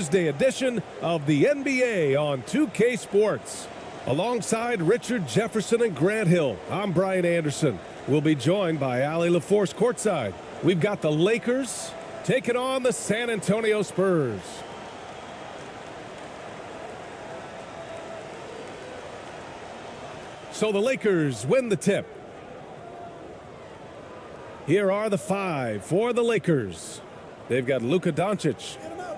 Tuesday edition of the NBA on 2K Sports. Alongside Richard Jefferson and Grant Hill, I'm Bryan Anderson. We'll be joined by Allie LaForce courtside. We've got the Lakers taking on the San Antonio Spurs. So the Lakers win the tip. Here are the five for the Lakers. They've got Luka Doncic.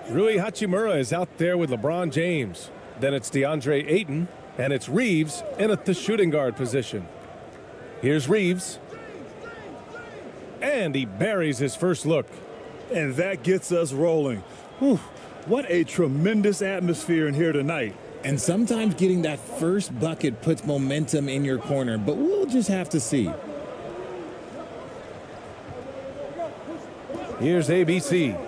Rui Hachimura is out there with LeBron James. Then it's DeAndre Ayton, and it's Reeves in at the shooting guard position. Here's Reeves. And he buries his first look. And that gets us rolling. Whew, what a tremendous atmosphere in here tonight. And sometimes getting that first bucket puts momentum in your corner, but we'll just have to see. Here's ABC.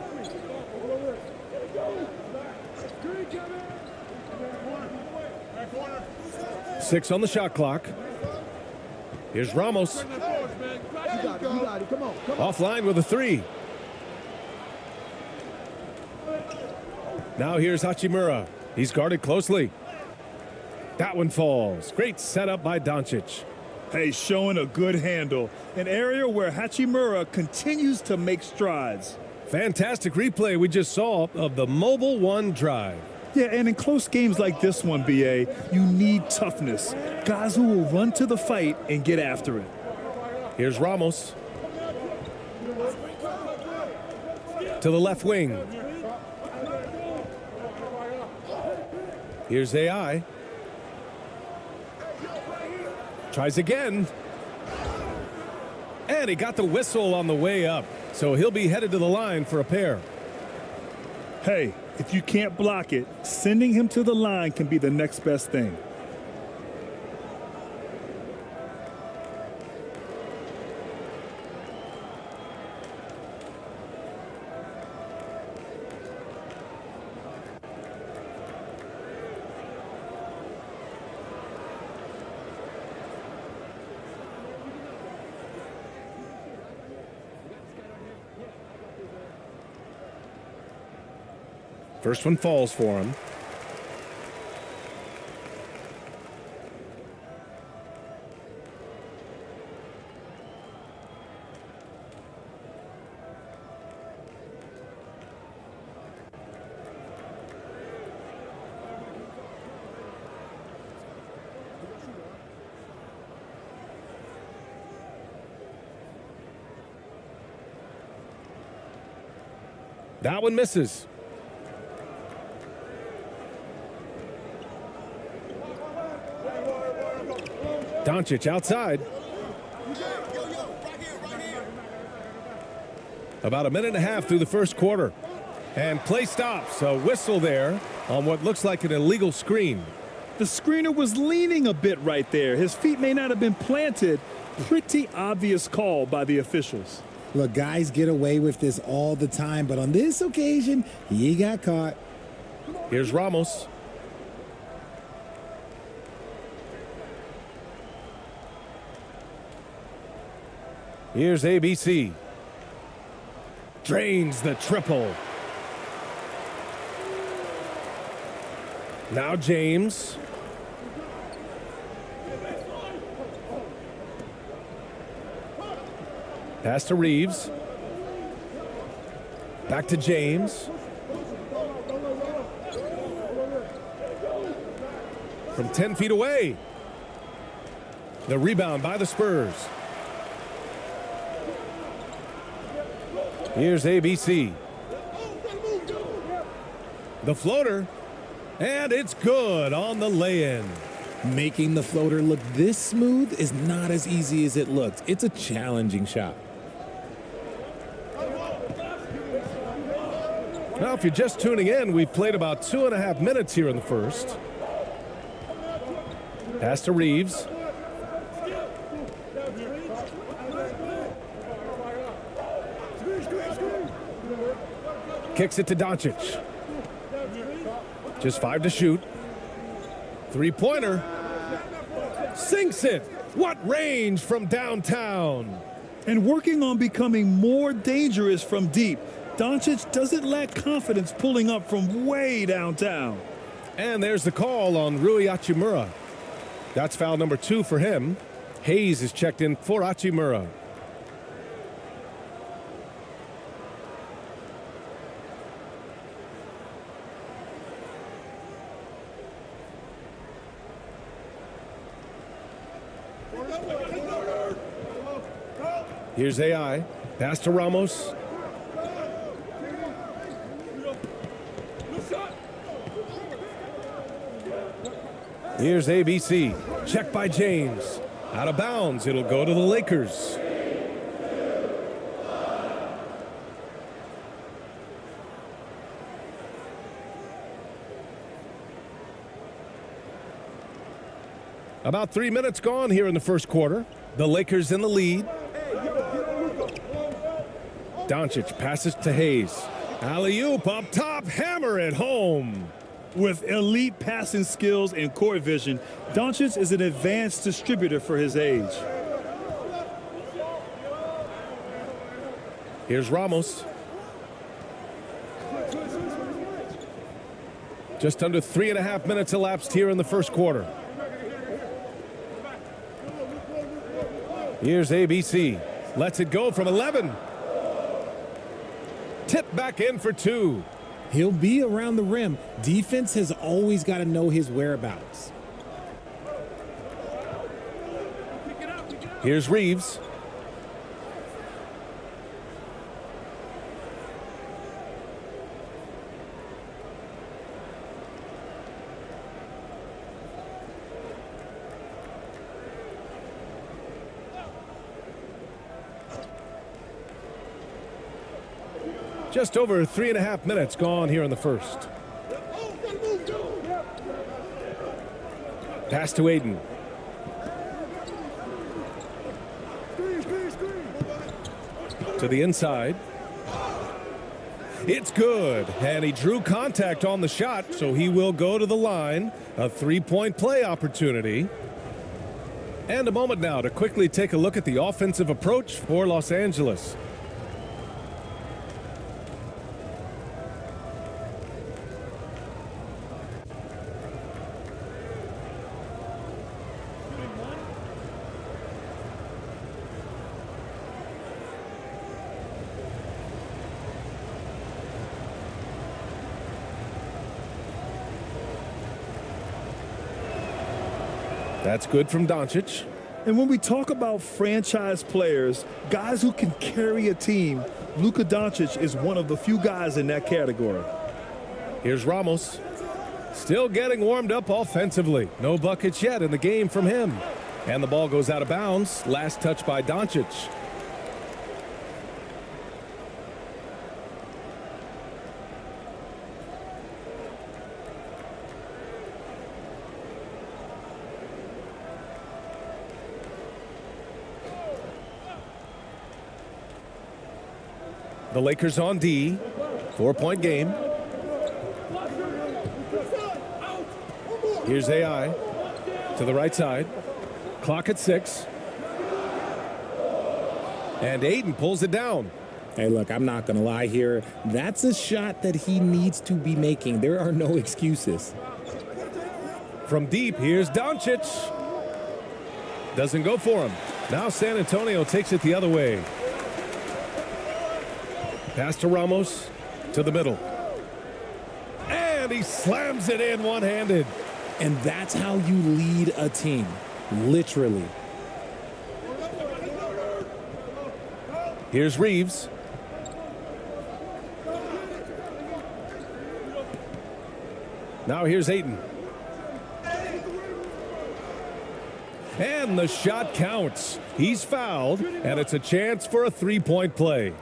Six on the shot clock. Here's Ramos. Offline with a three. Now here's Hachimura. He's guarded closely. That one falls. Great setup by Doncic. Hey, showing a good handle. An area where Hachimura continues to make strides. Fantastic replay we just saw of the Mobile One drive. Yeah, and in close games like this one, BA, you need toughness. Guys who will run to the fight and get after it. Here's Ramos. To the left wing. Here's AI. Tries again. And he got the whistle on the way up. So he'll be headed to the line for a pair. Hey, if you can't block it, sending him to the line can be the next best thing. First one falls for him. That one misses. Doncic outside. About a minute and a half through the first quarter. And play stops. A whistle there on what looks like an illegal screen. The screener was leaning a bit right there. His feet may not have been planted. Pretty obvious call by the officials. Look, guys get away with this all the time, but on this occasion, he got caught. Here's Ramos. Here's ABC. Drains the triple. Now James. Pass to Reeves. Back to James. From 10 feet away. The rebound by the Spurs. Here's ABC. The floater. And it's good on the lay-in. Making the floater look this smooth is not as easy as it looks. It's a challenging shot. Now, if you're just tuning in, we've played about 2.5 minutes here in the first. Pass to Reeves. Kicks it to Doncic. Just 5 to shoot. Three-pointer. Sinks it. What range from downtown. And working on becoming more dangerous from deep. Doncic doesn't lack confidence pulling up from way downtown. And there's the call on Rui Hachimura. That's foul number 2 for him. Hayes is checked in for Hachimura. Here's AI. Pass to Ramos. Here's ABC. Check by James. Out of bounds. It'll go to the Lakers. About 3 minutes gone here in the first quarter. The Lakers in the lead. Doncic passes to Hayes. Alley-oop up top. Hammer it home. With elite passing skills and court vision, Doncic is an advanced distributor for his age. Here's Ramos. Just under 3.5 minutes elapsed here in the first quarter. Here's ABC. Lets it go from 11. Tip back in for 2. He'll be around the rim. Defense has always got to know his whereabouts. Here's Reeves. Just over 3.5 minutes gone here in the first. Pass to Aiden. To the inside. It's good. And he drew contact on the shot, so he will go to the line. A 3-point play opportunity. And a moment now to quickly take a look at the offensive approach for Los Angeles. That's good from Doncic. And when we talk about franchise players, guys who can carry a team, Luka Doncic is one of the few guys in that category. Here's Ramos. Still getting warmed up offensively. No buckets yet in the game from him. And the ball goes out of bounds. Last touch by Doncic. The Lakers on D. 4-point game. Here's AI to the right side. Clock at 6. And Aiden pulls it down. Hey, look, I'm not going to lie here. That's a shot that he needs to be making. There are no excuses. From deep, here's Doncic. Doesn't go for him. Now San Antonio takes it the other way. Pass to Ramos, to the middle. And he slams it in one-handed. And that's how you lead a team, literally. Here's Reeves. Now here's Aiden. And the shot counts. He's fouled, and it's a chance for a 3-point play.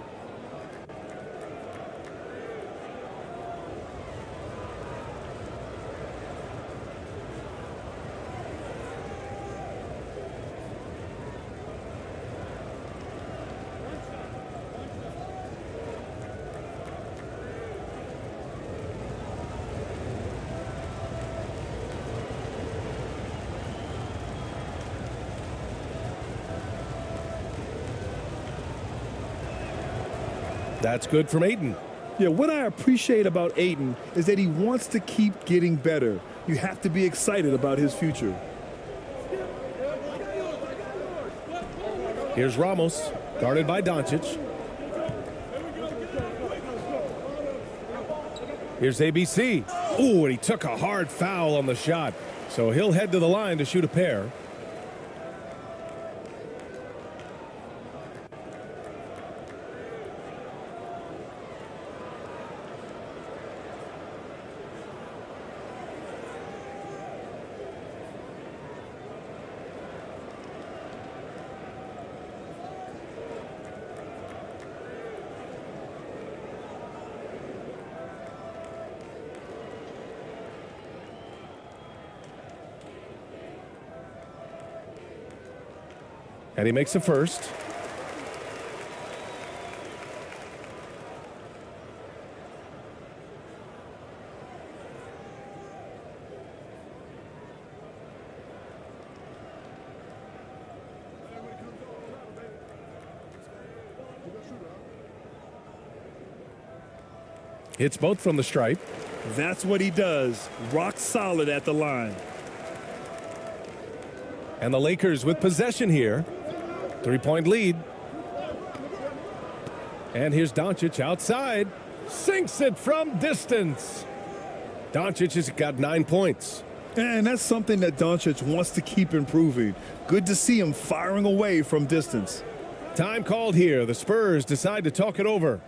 That's good from Aiden. Yeah, what I appreciate about Ayton is that he wants to keep getting better. You have to be excited about his future. Here's Ramos, guarded by Doncic. Here's ABC. Ooh, and he took a hard foul on the shot. So he'll head to the line to shoot a pair. And he makes the first. Hits both from the stripe. That's what he does. Rock solid at the line. And the Lakers with possession here. 3-point lead. And here's Doncic outside. Sinks it from distance. Doncic has got 9 points. And that's something that Doncic wants to keep improving. Good to see him firing away from distance. Time called here. The Spurs decide to talk it over.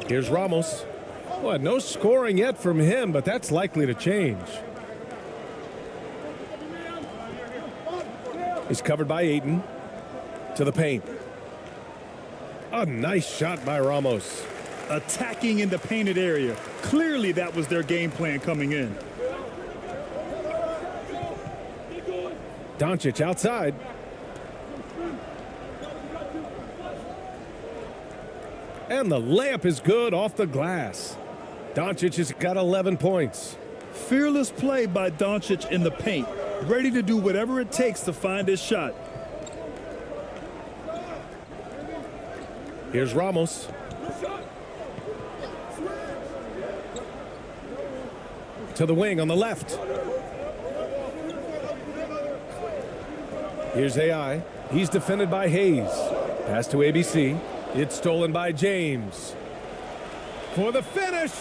Here's Ramos. Well, no scoring yet from him, but that's likely to change. He's covered by Ayton. To the paint. A nice shot by Ramos. Attacking in the painted area. Clearly that was their game plan coming in. Doncic outside. And the layup is good off the glass. Doncic has got 11 points. Fearless play by Doncic in the paint. Ready to do whatever it takes to find his shot. Here's Ramos. To the wing on the left. Here's AI. He's defended by Hayes. Pass to ABC. It's stolen by James. For the finish.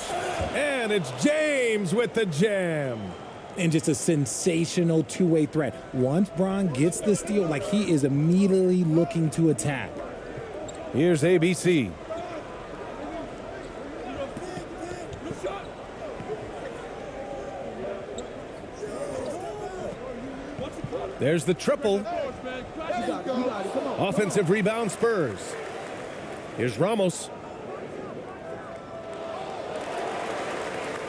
And it's James with the jam. And just a sensational two-way threat. Once Bryan gets the steal, like he is immediately looking to attack. Here's ABC. There's the triple. Offensive rebound Spurs. Here's Ramos.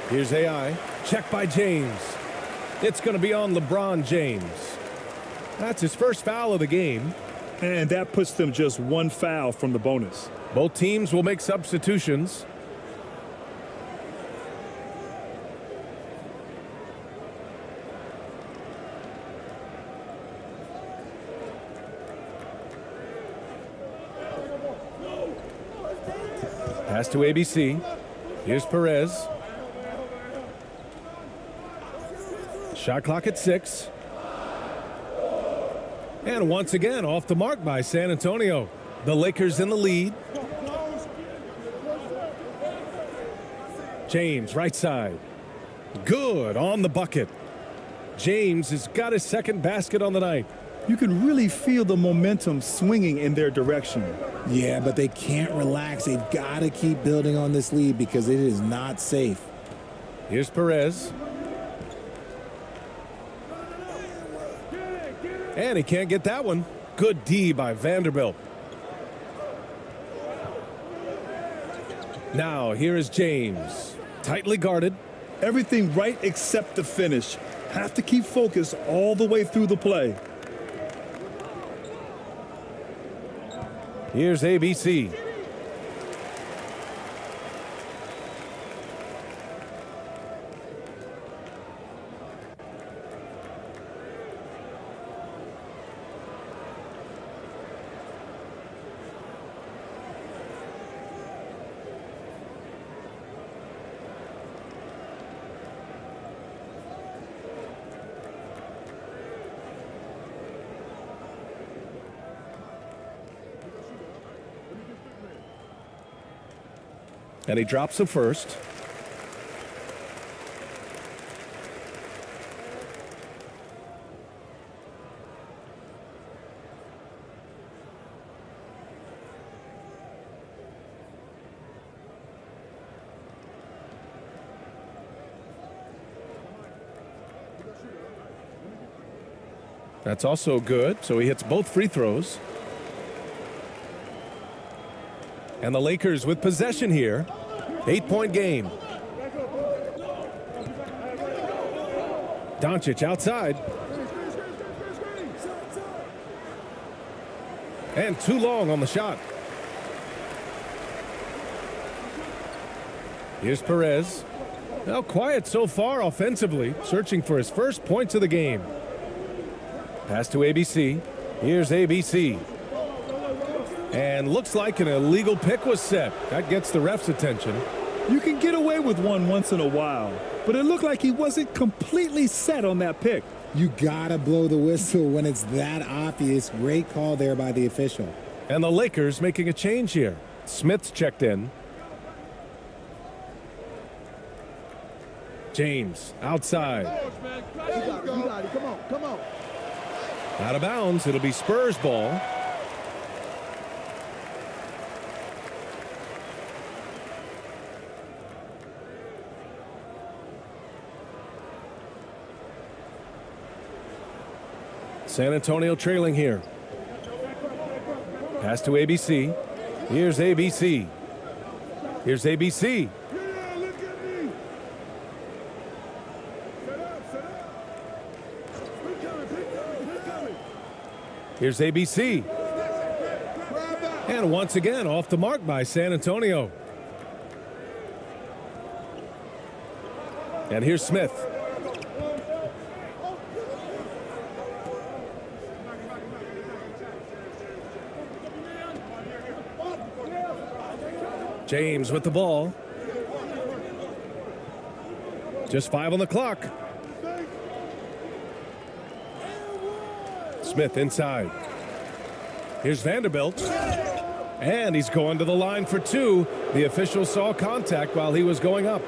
Here's AI. Check by James. It's going to be on LeBron James. That's his first foul of the game. And that puts them just one foul from the bonus. Both teams will make substitutions. Pass to ABC. Here's Perez. Shot clock at 6. And once again, off the mark by San Antonio. The Lakers in the lead. James, right side. Good on the bucket. James has got his second basket on the night. You can really feel the momentum swinging in their direction. Yeah, but they can't relax. They've got to keep building on this lead because it is not safe. Here's Perez. And he can't get that one. Good D by Vanderbilt. Now, here is James. Tightly guarded. Everything right except the finish. Have to keep focused all the way through the play. Here's ABC. And he drops the first. That's also good, so he hits both free throws. And the Lakers with possession here. 8-point game. Doncic outside. And too long on the shot. Here's Perez. Now quiet so far offensively, searching for his first points of the game. Pass to ABC. Here's ABC. And looks like an illegal pick was set. That gets the ref's attention. You can get away with one once in a while, but it looked like he wasn't completely set on that pick. You gotta blow the whistle when it's that obvious. Great call there by the official. And the Lakers making a change here. Smith's checked in. James outside. Come on. Out of bounds. It'll be Spurs ball. San Antonio trailing here. Pass to ABC. Here's ABC. Here's ABC. Here's ABC. And once again, off the mark by San Antonio. And here's Smith. James with the ball. Just 5 on the clock. Smith inside. Here's Vanderbilt. And he's going to the line for 2. The official saw contact while he was going up.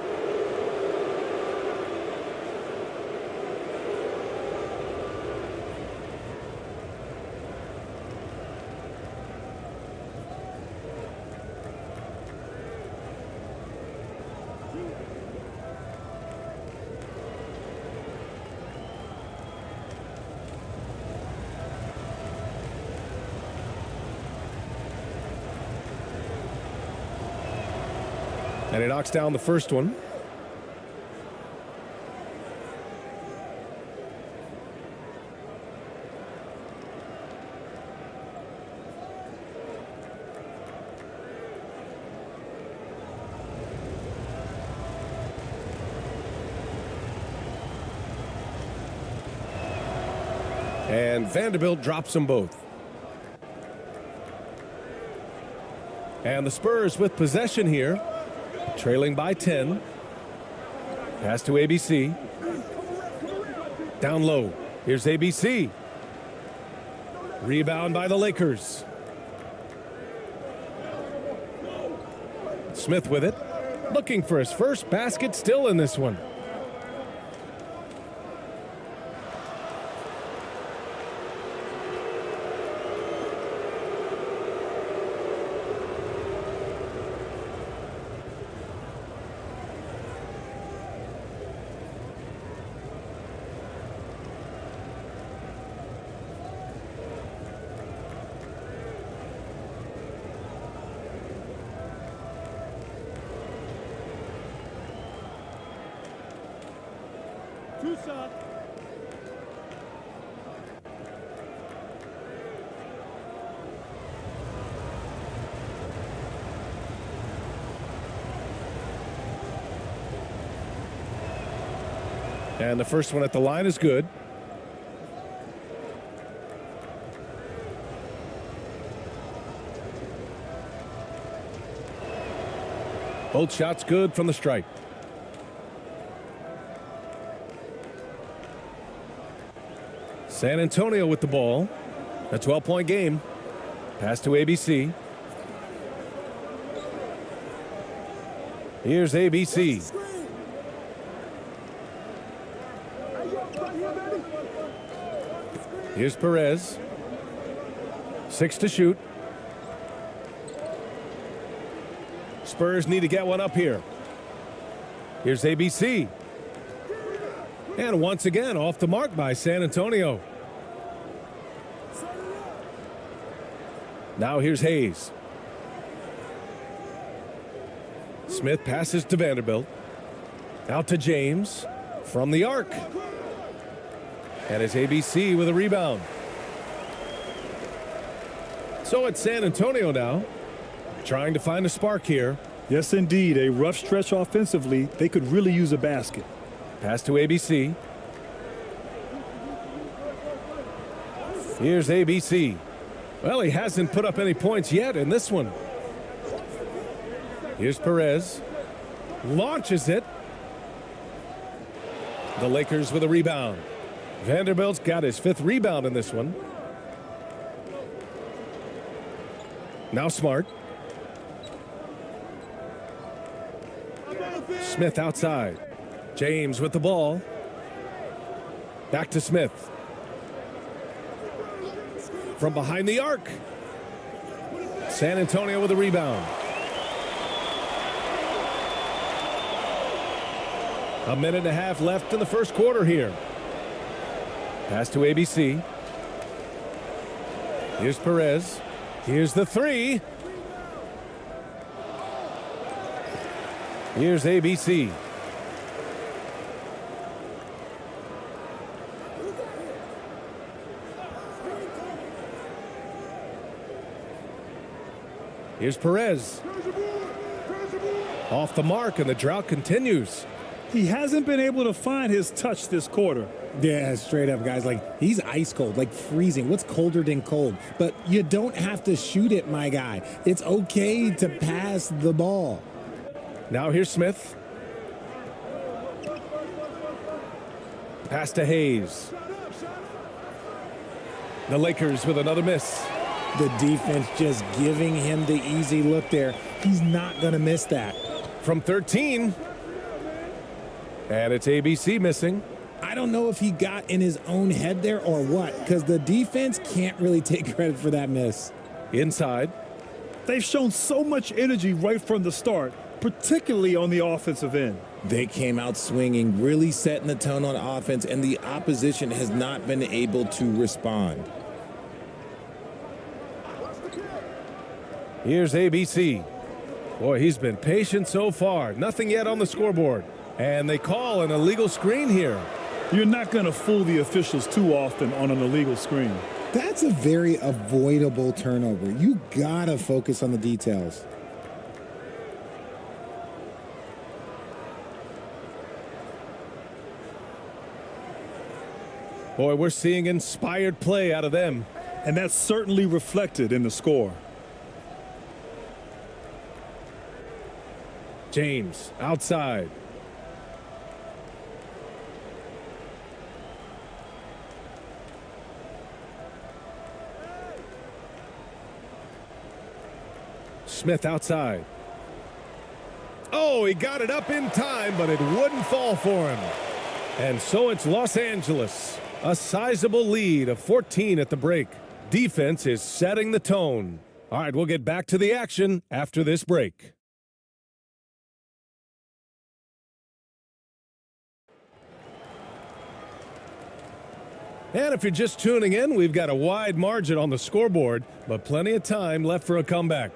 And he knocks down the first one. And Vanderbilt drops them both. And the Spurs with possession here, trailing by 10. Pass to ABC. Down low. Here's ABC. Rebound by the Lakers. Smith with it. Looking for his first basket still in this one. And the first one at the line is good. Both shots good from the stripe. San Antonio with the ball. A 12-point game. Pass to ABC. Here's ABC. Here's Perez. 6 to shoot. Spurs need to get one up here. Here's ABC. And once again, off the mark by San Antonio. Now here's Hayes. Smith passes to Vanderbilt. Out to James from the arc. And it's ABC with a rebound. So it's San Antonio now, trying to find a spark here. Yes, indeed. A rough stretch offensively. They could really use a basket. Pass to ABC. Here's ABC. Well, he hasn't put up any points yet in this one. Here's Perez. Launches it. The Lakers with a rebound. Vanderbilt's got his 5th rebound in this one. Now Smart. Smith outside. James with the ball. Back to Smith. From behind the arc. San Antonio with a rebound. A minute and a half left in the first quarter here. Pass to ABC. Here's Perez. Here's the 3. Here's ABC. Here's Perez. Off the mark, and the drought continues. He hasn't been able to find his touch this quarter. Yeah, straight up, guys. Like, he's ice cold, like freezing. What's colder than cold? But you don't have to shoot it, my guy. It's okay to pass the ball. Now here's Smith. Pass to Hayes. The Lakers with another miss. The defense just giving him the easy look there. He's not going to miss that. From 13. And it's ABC missing. I don't know if he got in his own head there or what, because the defense can't really take credit for that miss. Inside. They've shown so much energy right from the start, particularly on the offensive end. They came out swinging, really setting the tone on offense, and the opposition has not been able to respond. Here's ABC. Boy, he's been patient so far. Nothing yet on the scoreboard. And they call an illegal screen here. You're not going to fool the officials too often on an illegal screen. That's a very avoidable turnover. You gotta focus on the details. Boy, we're seeing inspired play out of them. And that's certainly reflected in the score. James, outside. Smith outside. Oh, he got it up in time, but it wouldn't fall for him. And so it's Los Angeles. A sizable lead of 14 at the break. Defense is setting the tone. All right, we'll get back to the action after this break. And if you're just tuning in, we've got a wide margin on the scoreboard, but plenty of time left for a comeback.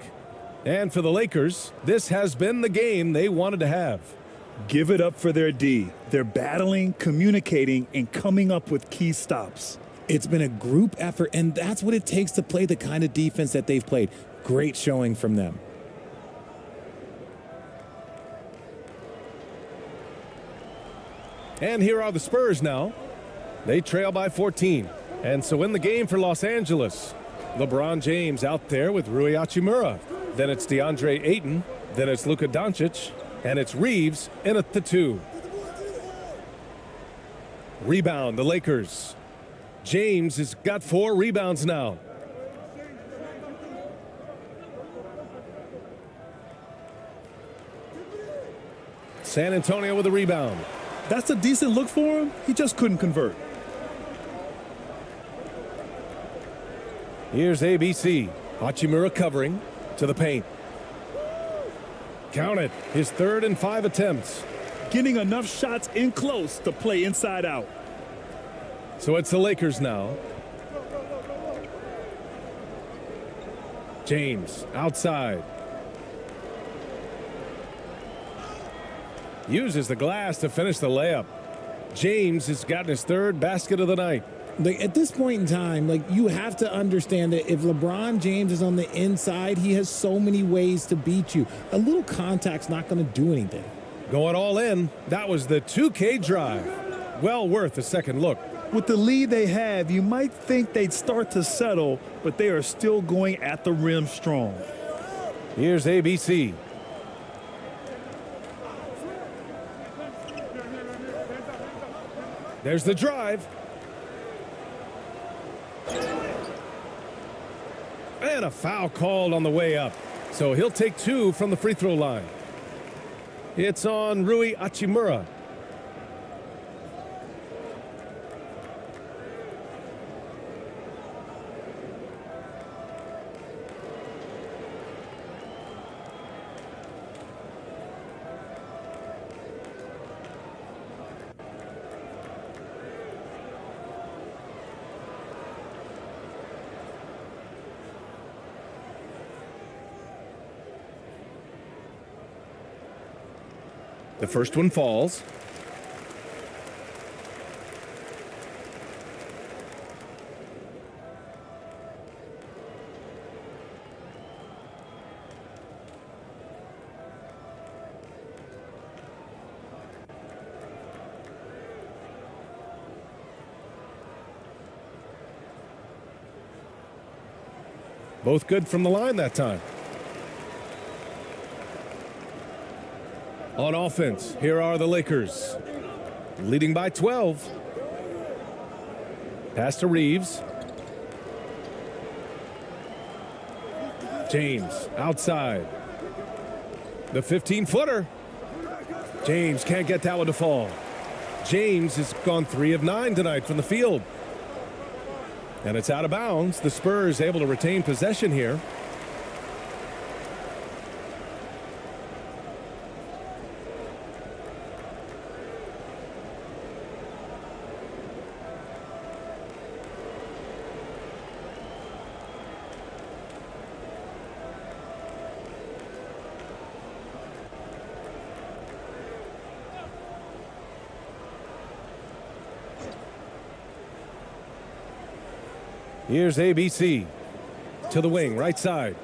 And for the Lakers, this has been the game they wanted to have. Give it up for their D. They're battling, communicating, and coming up with key stops. It's been a group effort, and that's what it takes to play the kind of defense that they've played. Great showing from them. And here are the Spurs now. They trail by 14. And so in the game for Los Angeles, LeBron James out there with Rui Hachimura. Then it's DeAndre Ayton. Then it's Luka Doncic. And it's Reeves in at the 2. Rebound, the Lakers. James has got 4 rebounds now. San Antonio with a rebound. That's a decent look for him. He just couldn't convert. Here's ABC. Hachimura covering to the paint. Count it. His 3rd and 5 attempts. Getting enough shots in close to play inside out. So it's the Lakers now. James outside. Uses the glass to finish the layup. James has gotten his 3rd basket of the night. At this point in time, you have to understand that if LeBron James is on the inside, he has so many ways to beat you. A little contact's not going to do anything. Going all in. That was the 2K drive. Well worth a second look. With the lead they have, you might think they'd start to settle, but they are still going at the rim strong. Here's ABC. There's the drive. And a foul called on the way up. So he'll take 2 from the free throw line. It's on Rui Hachimura. The first one falls. Both good from the line that time. On offense, here are the Lakers. Leading by 12. Pass to Reeves. James outside. The 15-footer. James can't get that one to fall. James has gone 3 of 9 tonight from the field. And it's out of bounds. The Spurs able to retain possession here. Here's ABC. To the wing, right side.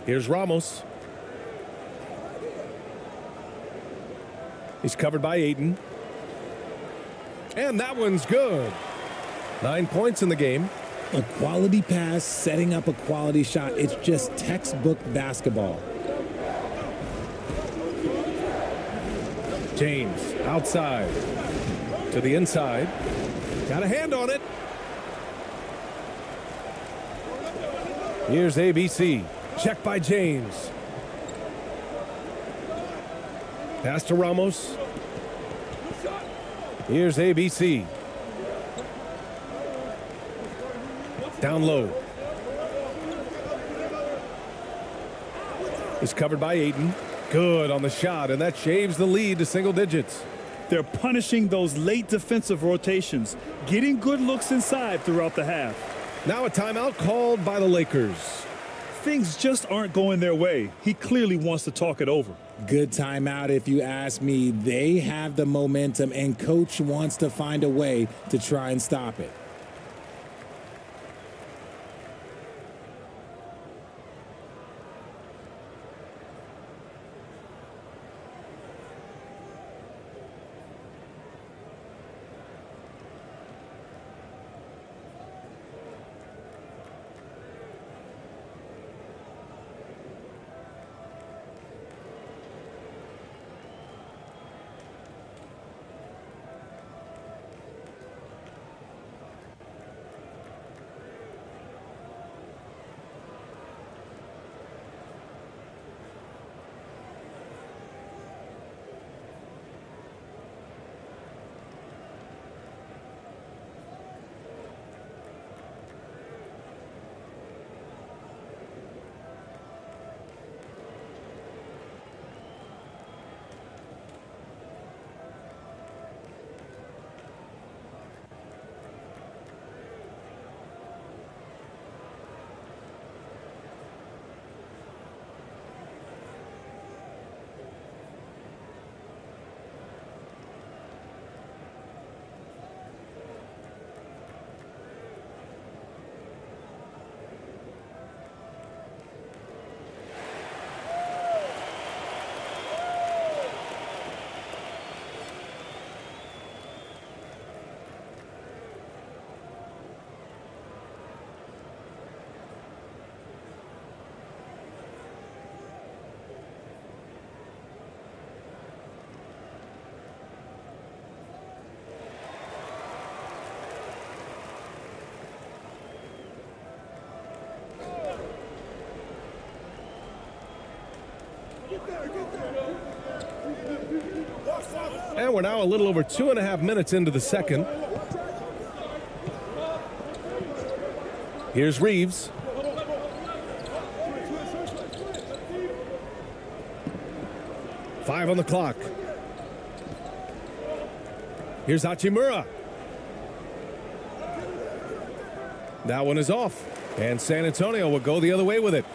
Here's Ramos. He's covered by Ayton. And that one's good. 9 points in the game. A quality pass, setting up a quality shot. It's just textbook basketball. James outside to the inside. Got a hand on it. Here's ABC. Check by James. Pass to Ramos. Here's ABC. Down low. Is covered by Ayton. Good on the shot, and that shaves the lead to single digits. They're punishing those late defensive rotations, getting good looks inside throughout the half. Now a timeout called by the Lakers. Things just aren't going their way. He clearly wants to talk it over. Good timeout if you ask me. They have the momentum, and coach wants to find a way to try and stop it. And we're now a little over 2.5 minutes into the second. Here's Reeves. Five on the clock. Here's Hachimura. That one is off. And San Antonio will go the other way with it.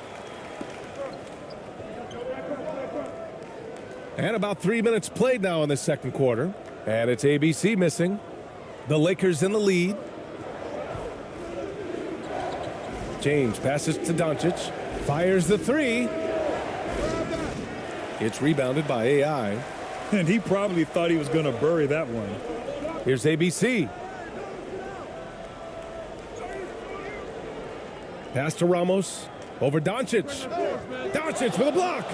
And about 3 minutes played now in the second quarter. And it's ABC missing. The Lakers in the lead. James passes to Doncic. Fires the three. It's rebounded by AI. And he probably thought he was going to bury that one. Here's ABC. Pass to Ramos. Over Doncic. Doncic with a block.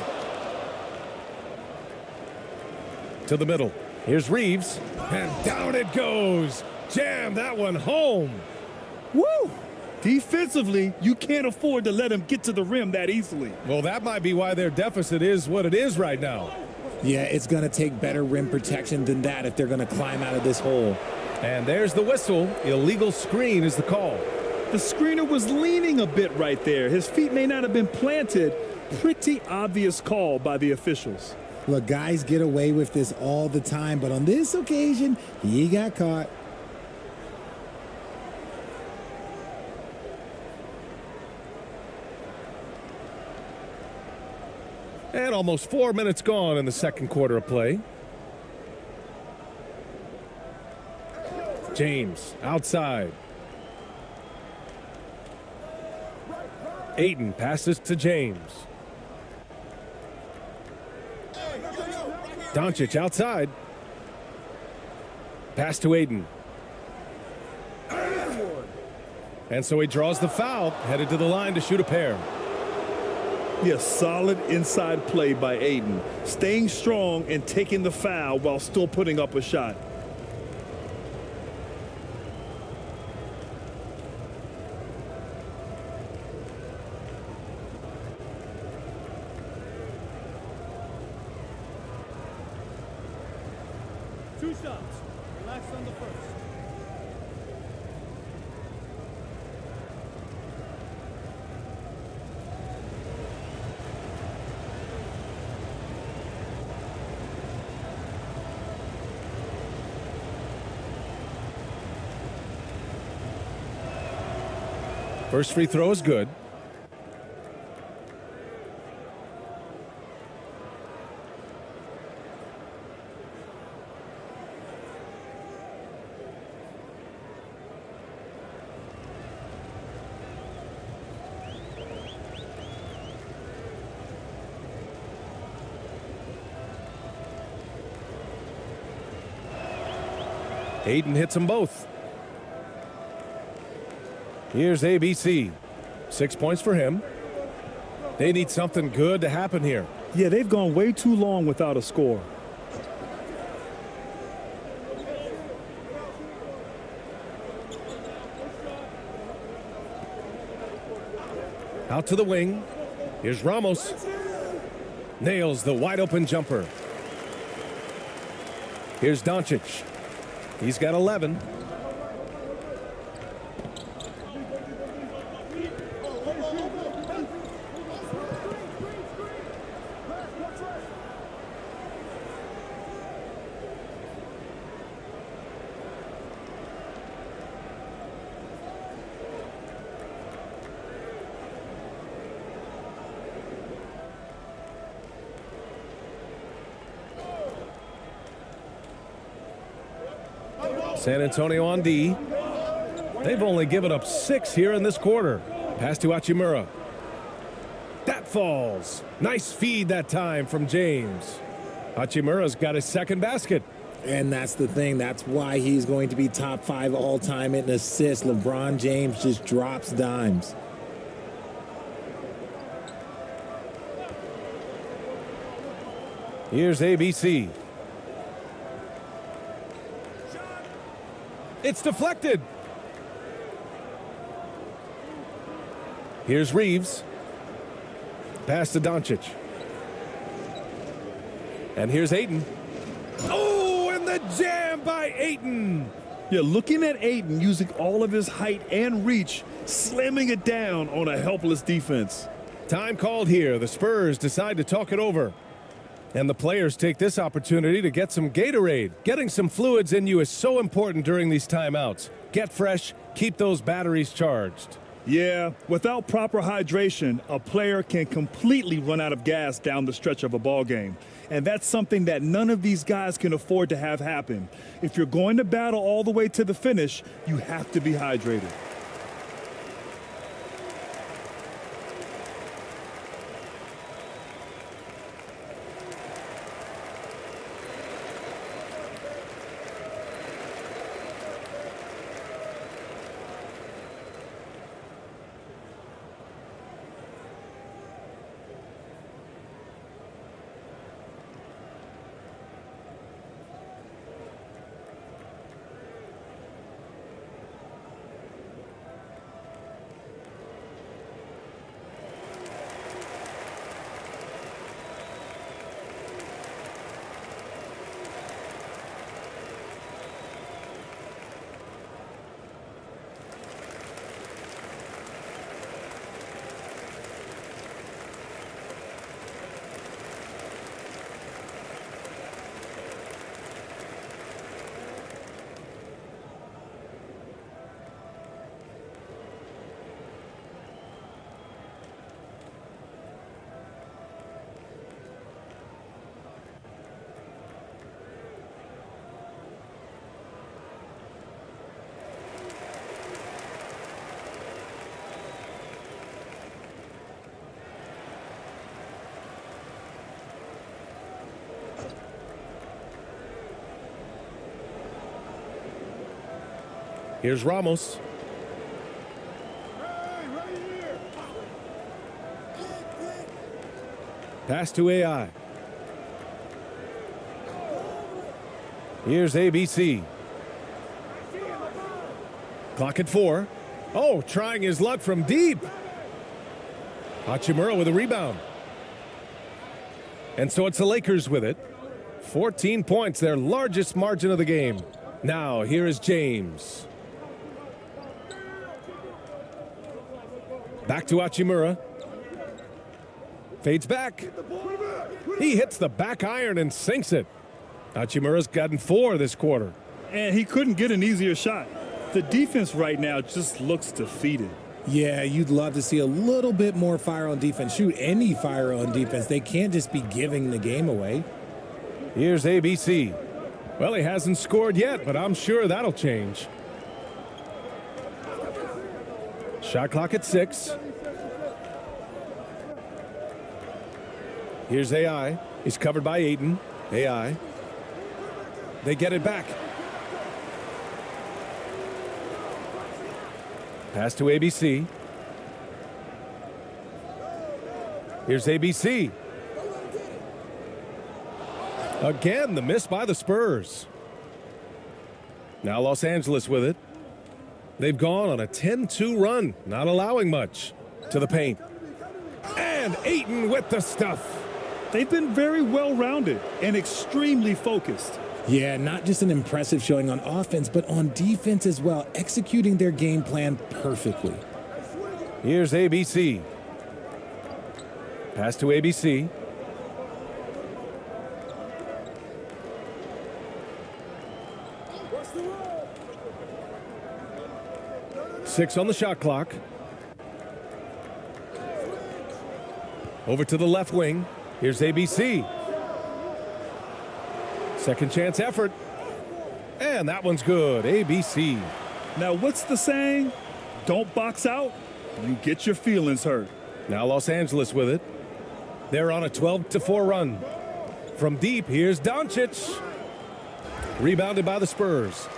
To the middle. Here's Reeves. And down it goes. Jam that one home. Woo! Defensively, you can't afford to let him get to the rim that easily. Well, that might be why their deficit is what it is right now. Yeah, it's going to take better rim protection than that if they're going to climb out of this hole. And there's the whistle. Illegal screen is the call. The screener was leaning a bit right there. His feet may not have been planted. Pretty obvious call by the officials. Look, guys get away with this all the time, but on this occasion, he got caught. And almost 4 minutes gone in the second quarter of play. James outside. Ayton passes to James. Doncic outside. Pass to Ayton. And so he draws the foul, headed to the line to shoot a pair. Yeah, solid inside play by Ayton, staying strong and taking the foul while still putting up a shot. Two shots. Relax on the first. First free throw is good. Ayton hits them both. Here's ABC. 6 points for him. They need something good to happen here. Yeah, they've gone way too long without a score. Out to the wing. Here's Ramos. Nails the wide open jumper. Here's Doncic. He's got 11. San Antonio on D. They've only given up 6 here in this quarter. Pass to Hachimura. That falls. Nice feed that time from James. Hachimura's got his second basket. And that's the thing. That's why he's going to be top 5 all-time in assists. LeBron James just drops dimes. Here's ABC. It's deflected. Here's Reeves. Pass to Doncic. And here's Ayton. Oh, and the jam by Ayton. Yeah, looking at Ayton using all of his height and reach, slamming it down on a helpless defense. Time called here. The Spurs decide to talk it over. And the players take this opportunity to get some Gatorade. Getting some fluids in you is so important during these timeouts. Get fresh, keep those batteries charged. Yeah, without proper hydration, a player can completely run out of gas down the stretch of a ball game. And that's something that none of these guys can afford to have happen. If you're going to battle all the way to the finish, you have to be hydrated. Here's Ramos. Pass to AI. Here's ABC. Clock at 4. Oh, trying his luck from deep. Hachimura with a rebound. And so it's the Lakers with it. 14 points, their largest margin of the game. Now, here is James. Back to Hachimura. Fades back. He hits the back iron and sinks it. Hachimura's gotten 4 this quarter. And he couldn't get an easier shot. The defense right now just looks defeated. Yeah, you'd love to see a little bit more fire on defense. Shoot, any fire on defense. They can't just be giving the game away. Here's ABC. Well, he hasn't scored yet, but I'm sure that'll change. Shot clock at 6. Here's AI. He's covered by Ayton. AI. They get it back. Pass to ABC. Here's ABC. Again, the miss by the Spurs. Now Los Angeles with it. They've gone on a 10-2 run, not allowing much. To the paint. And Ayton with the stuff. They've been very well-rounded and extremely focused. Yeah, not just an impressive showing on offense, but on defense as well, executing their game plan perfectly. Here's ABC. Pass to ABC. Six on the shot clock. Over to the left wing. Here's ABC. Second chance effort. And that one's good. ABC. Now, what's the saying? Don't box out, you get your feelings hurt. Now Los Angeles with it. They're on a 12-4 run. From deep, here's Doncic. Rebounded by the Spurs.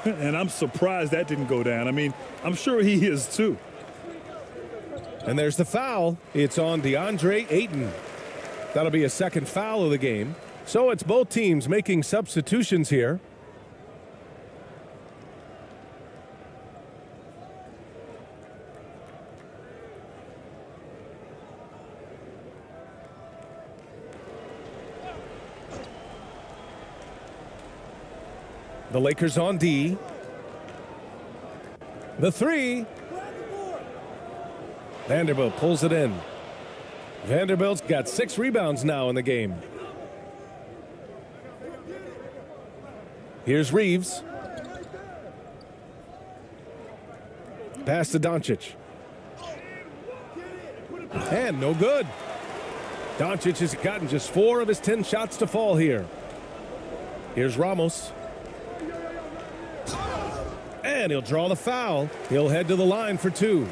And I'm surprised that didn't go down. I mean, I'm sure he is too. And there's the foul. It's on DeAndre Ayton. That'll be a second foul of the game. So it's both teams making substitutions here. The Lakers on D. The 3. Vanderbilt pulls it in. Vanderbilt's got 6 rebounds now in the game. Here's Reeves. Pass to Doncic. And no good. Doncic has gotten just 4 of his 10 shots to fall here. Here's Ramos. And he'll draw the foul. He'll head to the line for 2.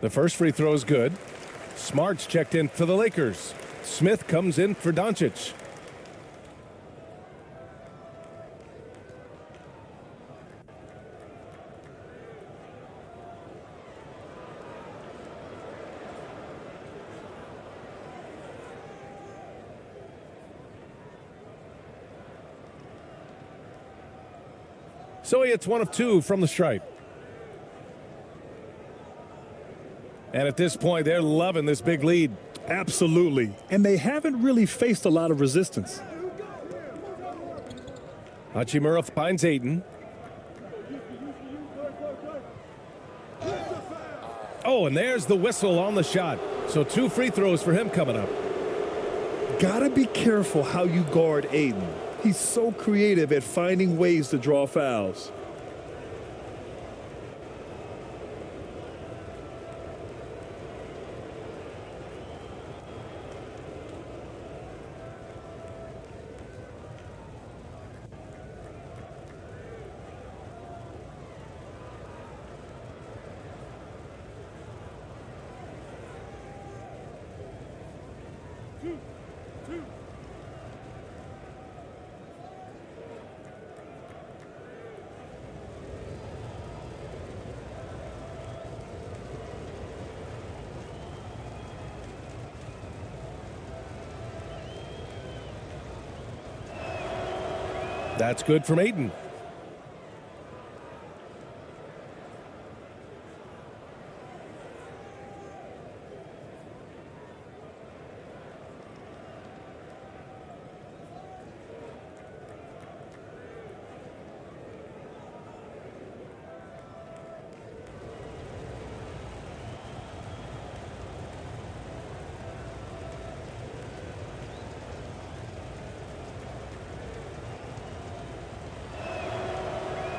The first free throw is good. Smart's checked in for the Lakers. Smith comes in for Doncic. So he hits 1 of 2 from the stripe. And at this point, they're loving this big lead. Absolutely. And they haven't really faced a lot of resistance. Hachimura finds Ayton. Oh, and there's the whistle on the shot. So 2 free throws for him coming up. Gotta be careful how you guard Aiden. He's so creative at finding ways to draw fouls. That's good from Aiden.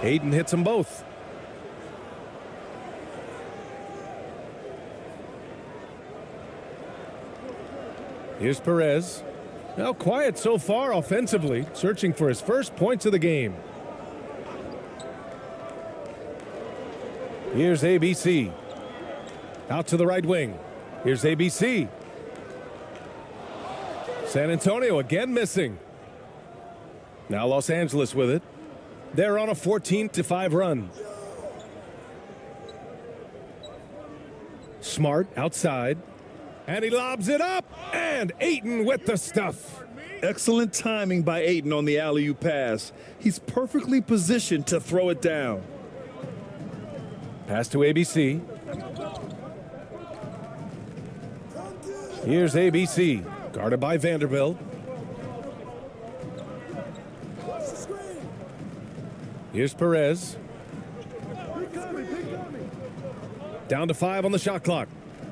Aiden hits them both. Here's Perez. Now quiet so far offensively, searching for his first points of the game. Here's ABC. Out to the right wing. Here's ABC. San Antonio again missing. Now Los Angeles with it. They're on a 14-5 run. Smart outside. And he lobs it up. And Ayton with the stuff. Excellent timing by Aiden on the alley-oop pass. He's perfectly positioned to throw it down. Pass to ABC. Here's ABC. Guarded by Vanderbilt. Here's Perez. Down to 5 on the shot clock.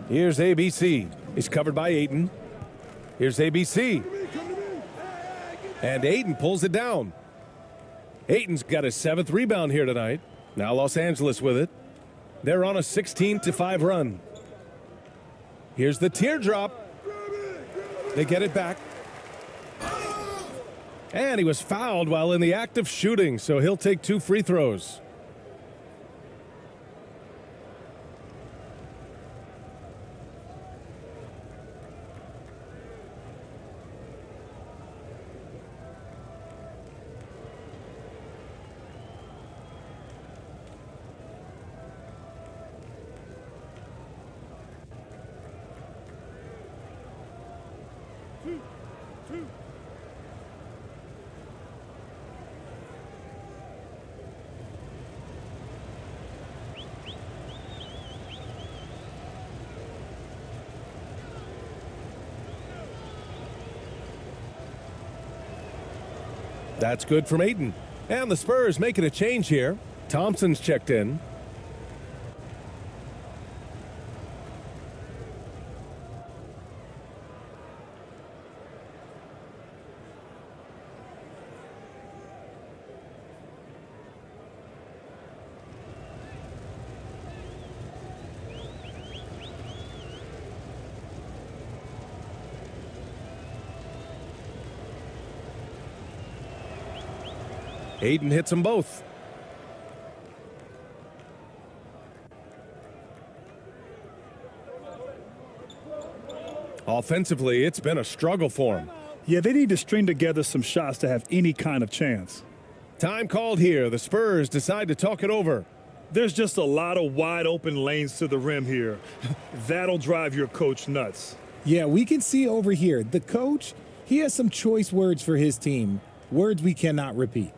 Here's ABC. He's covered by Ayton. Here's ABC. And Ayton pulls it down. Ayton's got his 7th rebound here tonight. Now Los Angeles with it. They're on a 16-5 run. Here's the teardrop. They get it back. And he was fouled while in the act of shooting, so he'll take 2 free throws. That's good from Ayton. And the Spurs making a change here. Thompson's checked in. Ayton hits them both. Offensively, it's been a struggle for him. Yeah, they need to string together some shots to have any kind of chance. Time called here. The Spurs decide to talk it over. There's just a lot of wide open lanes to the rim here. That'll drive your coach nuts. Yeah, we can see over here. The coach, he has some choice words for his team. Words we cannot repeat.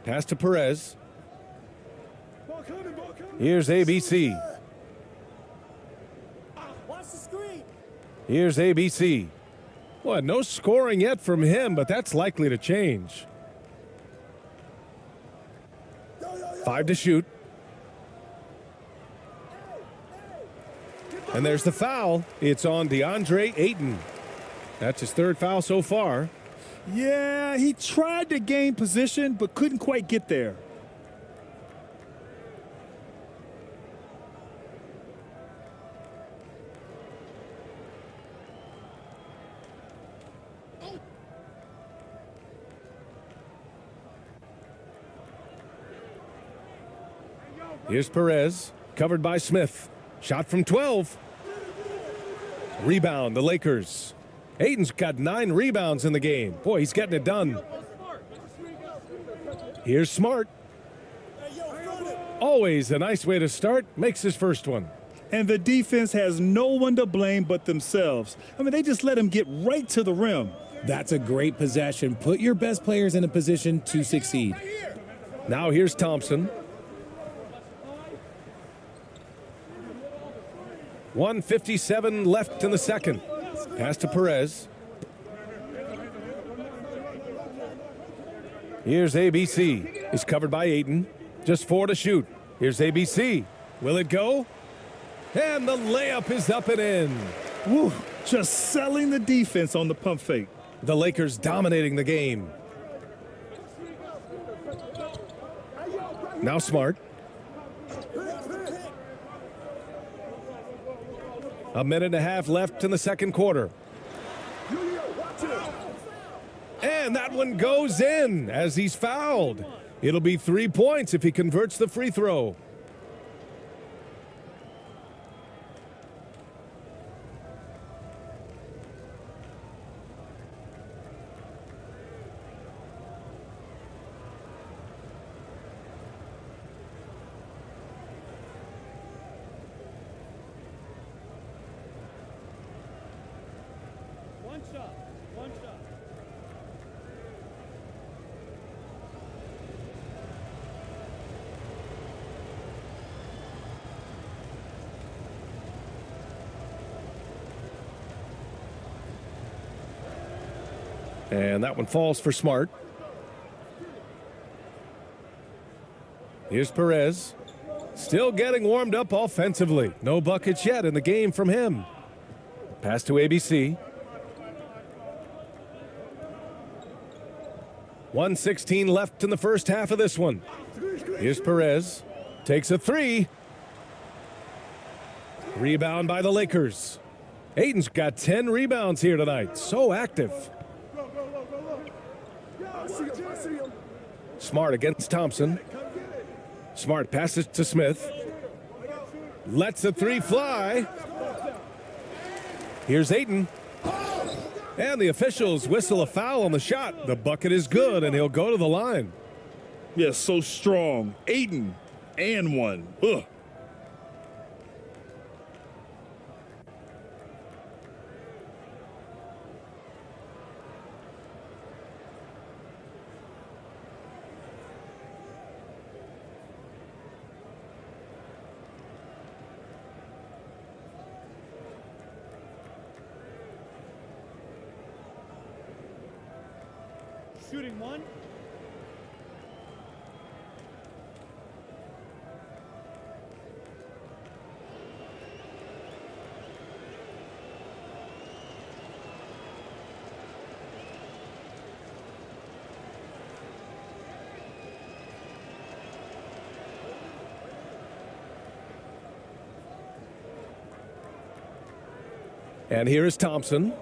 Pass to Perez. Ball coming, ball coming. Here's ABC. Watch the screen. Here's ABC. Well, no scoring yet from him, but that's likely to change. 5 to shoot. And there's the foul. It's on DeAndre Ayton. That's his 3rd foul so far. Yeah, he tried to gain position, but couldn't quite get there. Here's Perez, covered by Smith. Shot from 12. Rebound, the Lakers. Ayton's got 9 rebounds in the game. Boy, he's getting it done. Here's Smart. Always a nice way to start. Makes his first one. And the defense has no one to blame but themselves. I mean, they just let him get right to the rim. That's a great possession. Put your best players in a position to succeed. Now here's Thompson. 1:57 left in the second. Pass to Perez. Here's ABC. He's covered by Ayton. Just 4 to shoot. Here's ABC. Will it go? And the layup is up and in. Woo, just selling the defense on the pump fake. The Lakers dominating the game. Now Smart. A minute and a half left in the second quarter. And that one goes in as he's fouled. It'll be 3 points if he converts the free throw. One shot. One shot. And that one falls for Smart. Here's Perez. Still getting warmed up offensively. No buckets yet in the game from him. Pass to ABC. 1:16 left in the first half of this one. Here's Perez. Takes a 3. Rebound by the Lakers. Ayton's got 10 rebounds here tonight. So active. Smart against Thompson. Smart passes to Smith. Lets the 3 fly. Here's Ayton. And the officials whistle a foul on the shot. The bucket is good, and he'll go to the line. Yes, so strong. Ayton and one. Ugh. Shooting one. And here is Thompson.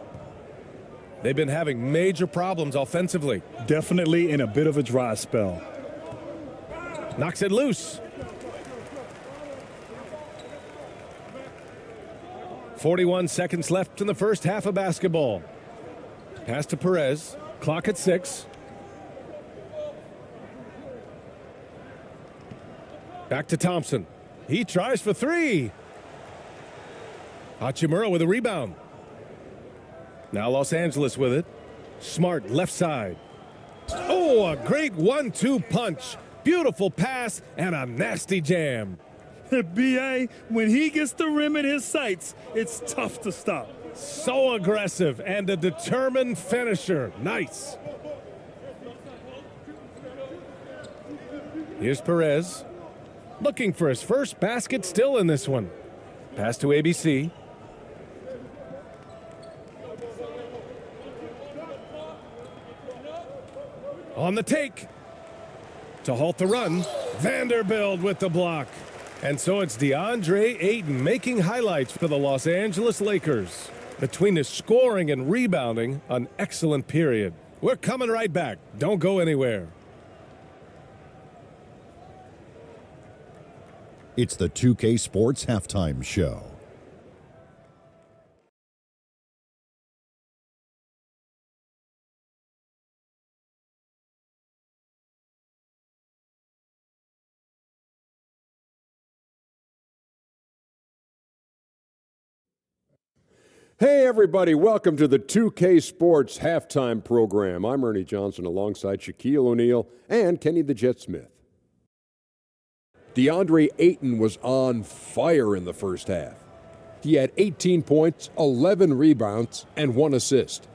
They've been having major problems offensively. Definitely in a bit of a dry spell. Knocks it loose. 41 seconds left in the first half of basketball. Pass to Perez. Clock at 6. Back to Thompson. He tries for 3. Hachimura with a rebound. Now Los Angeles with it. Smart left side. Oh! Oh, a great 1-2 punch. Beautiful pass and a nasty jam. B.A., when he gets the rim in his sights, it's tough to stop. So aggressive and a determined finisher. Nice. Here's Perez. Looking for his first basket still in this one. Pass to ABC. On the take. To halt the run, Vanderbilt with the block. And so it's DeAndre Ayton making highlights for the Los Angeles Lakers. Between his scoring and rebounding, an excellent period. We're coming right back. Don't go anywhere. It's the 2K Sports Halftime Show. Hey everybody, welcome to the 2K Sports Halftime Program. I'm Ernie Johnson alongside Shaquille O'Neal and Kenny the Jet Smith. DeAndre Ayton was on fire in the first half. He had 18 points, 11 rebounds, and 1 assist.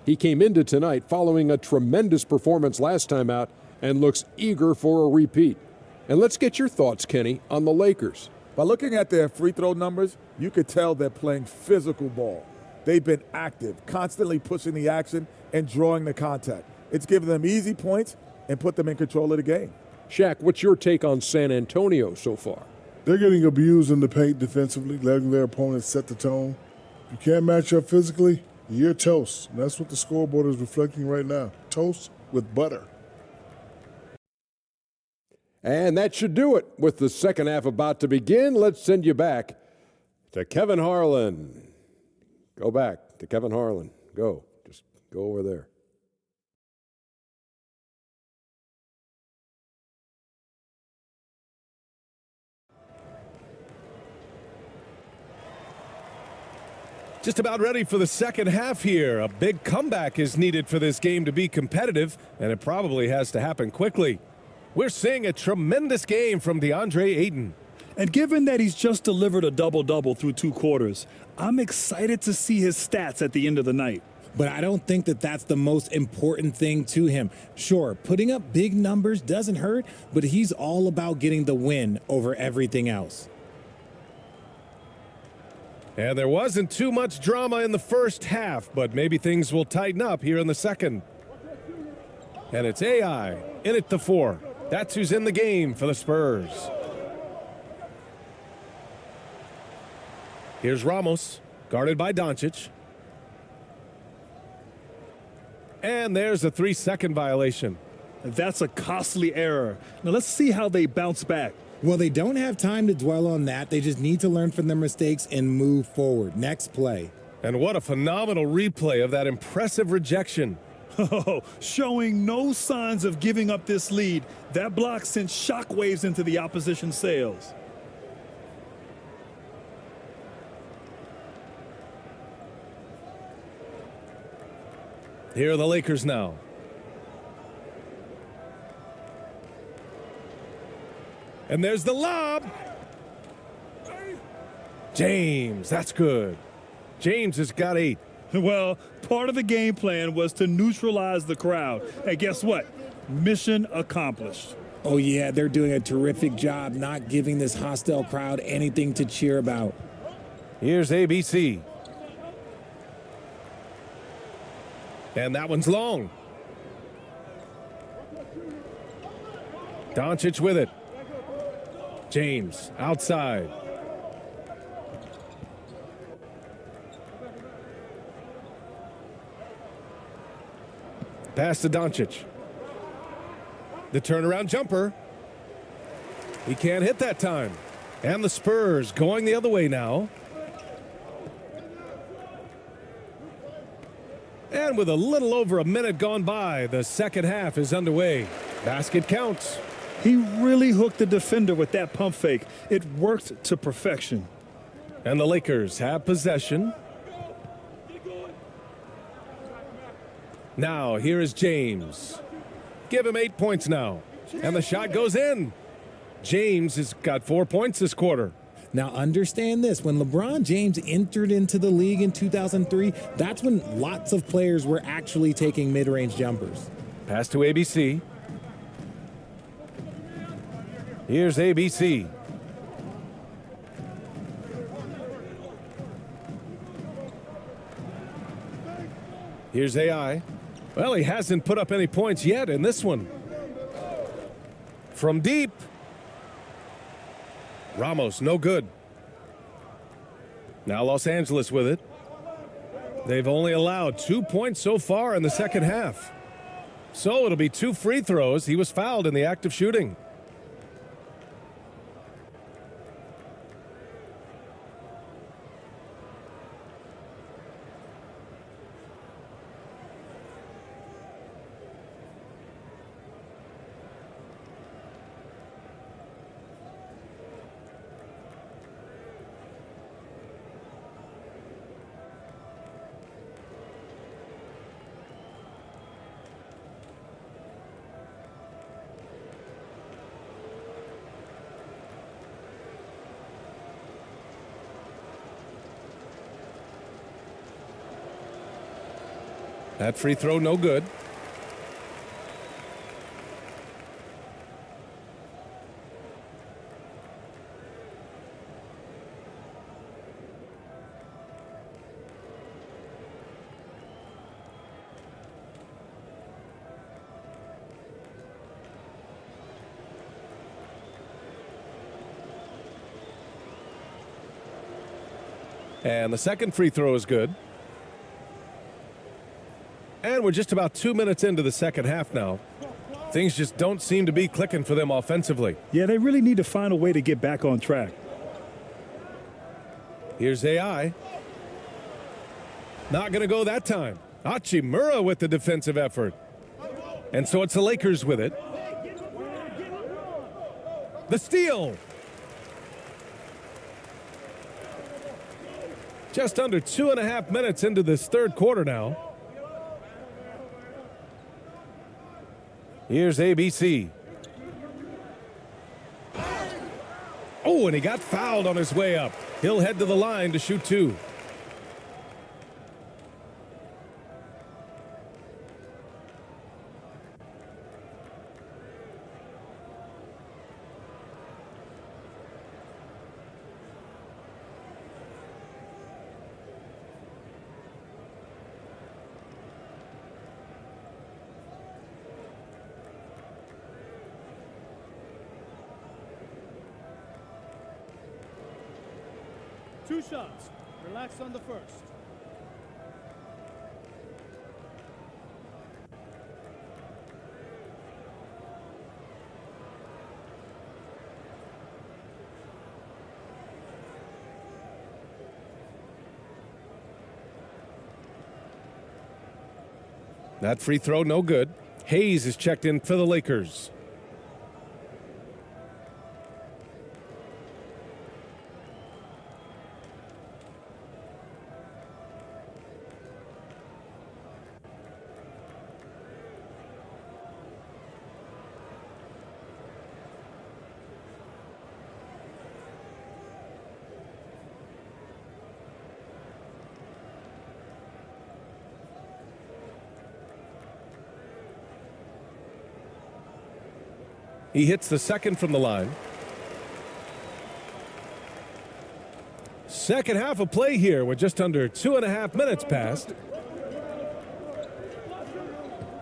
He came into tonight following a tremendous performance last time out and looks eager for a repeat. And let's get your thoughts, Kenny, on the Lakers. By looking at their free throw numbers, you could tell they're playing physical ball. They've been active, constantly pushing the action and drawing the contact. It's given them easy points and put them in control of the game. Shaq, what's your take on San Antonio so far? They're getting abused in the paint defensively, letting their opponents set the tone. If you can't match up physically, you're toast. And that's what the scoreboard is reflecting right now. Toast with butter. And that should do it. With the second half about to begin, let's send you back to Kevin Harlan. Go back to Kevin Harlan. Go. Just go over there. Just about ready for the second half here. A big comeback is needed for this game to be competitive, and it probably has to happen quickly. We're seeing a tremendous game from DeAndre Ayton. And given that he's just delivered a double-double through 2 quarters, I'm excited to see his stats at the end of the night. But I don't think that that's the most important thing to him. Sure, putting up big numbers doesn't hurt, but he's all about getting the win over everything else. And there wasn't too much drama in the first half, but maybe things will tighten up here in the second. And it's AI in at the 4. That's who's in the game for the Spurs. Here's Ramos, guarded by Doncic. And there's a 3-second violation. That's a costly error. Now let's see how they bounce back. Well, they don't have time to dwell on that. They just need to learn from their mistakes and move forward. Next play. And what a phenomenal replay of that impressive rejection. Oh, showing no signs of giving up this lead. That block sent shockwaves into the opposition sails. Here are the Lakers now. And there's the lob. James, that's good. James has got 8. Well, part of the game plan was to neutralize the crowd. And guess what? Mission accomplished. Oh, yeah, they're doing a terrific job not giving this hostile crowd anything to cheer about. Here's ABC. And that one's long. Doncic with it. James outside. Pass to Doncic. The turnaround jumper. He can't hit that time. And the Spurs going the other way now. And with a little over a minute gone by, the second half is underway. Basket counts. He really hooked the defender with that pump fake. It worked to perfection. And the Lakers have possession. Now, here is James. Give him 8 points now. And the shot goes in. James has got 4 points this quarter. Now understand this, when LeBron James entered into the league in 2003, that's when lots of players were actually taking mid-range jumpers. Pass to ABC. Here's ABC. Here's AI. Well, he hasn't put up any points yet in this one. From deep. Ramos, no good. Now Los Angeles with it. They've only allowed 2 points so far in the second half. So it'll be 2 free throws. He was fouled in the act of shooting. That free throw, no good. And the second free throw is good. And we're just about 2 minutes into the second half now. Things just don't seem to be clicking for them offensively. Yeah, they really need to find a way to get back on track. Here's AI. Not going to go that time. Hachimura with the defensive effort. And so it's the Lakers with it. The steal. Just under 2.5 minutes into this third quarter now. Here's ABC. Oh, and he got fouled on his way up. He'll head to the line to shoot 2. Two shots. Relax on the first. That free throw, no good. Hayes is checked in for the Lakers. He hits the second from the line. Second half of play here with just under 2.5 minutes passed.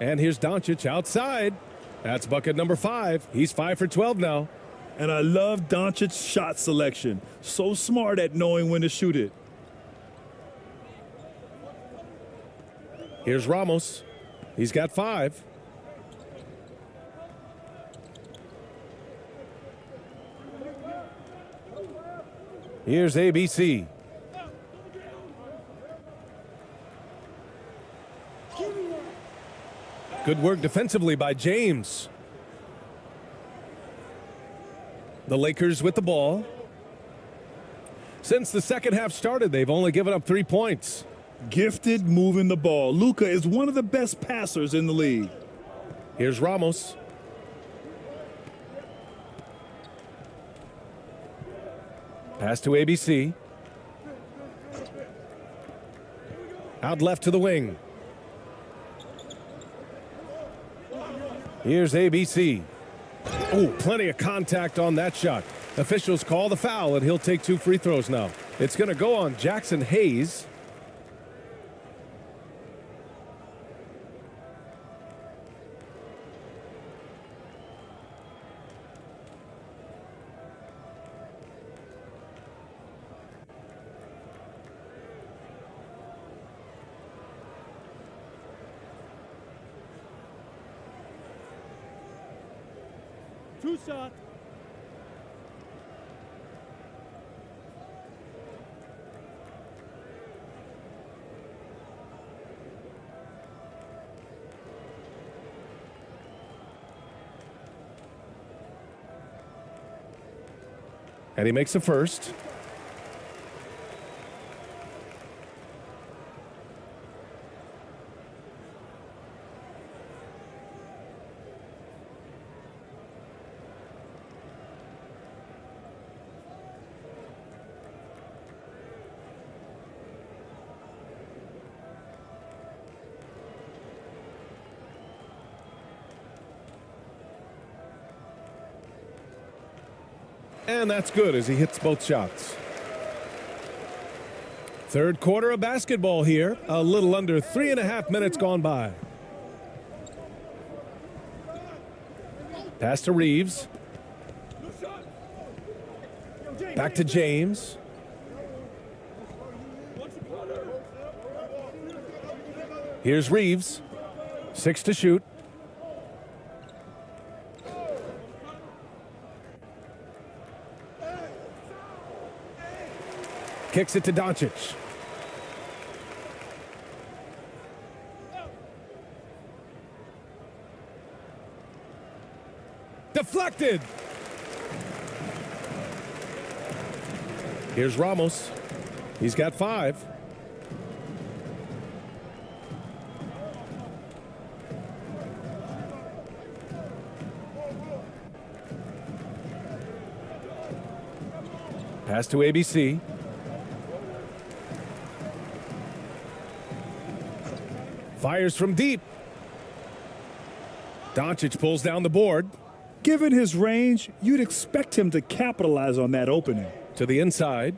And here's Doncic outside. That's bucket number 5. He's 5 for 12 now. And I love Doncic's shot selection. So smart at knowing when to shoot it. Here's Ramos. He's got 5. Here's ABC. Good work defensively by James. The Lakers with the ball. Since the second half started, they've only given up 3 points. Gifted moving the ball. Luka is one of the best passers in the league. Here's Ramos. Pass to ABC. Out left to the wing. Here's ABC. Oh, plenty of contact on that shot. Officials call the foul, and he'll take 2 free throws now. It's going to go on Jackson Hayes. Two shot. And he makes a first. And that's good as he hits both shots. Third quarter of basketball here. A little under 3.5 minutes gone by. Pass to Reeves. Back to James. Here's Reeves. 6 to shoot. Kicks it to Doncic. Deflected. Here's Ramos. He's got 5. Pass to ABC. Fires from deep. Doncic pulls down the board. Given his range, you'd expect him to capitalize on that opening. To the inside.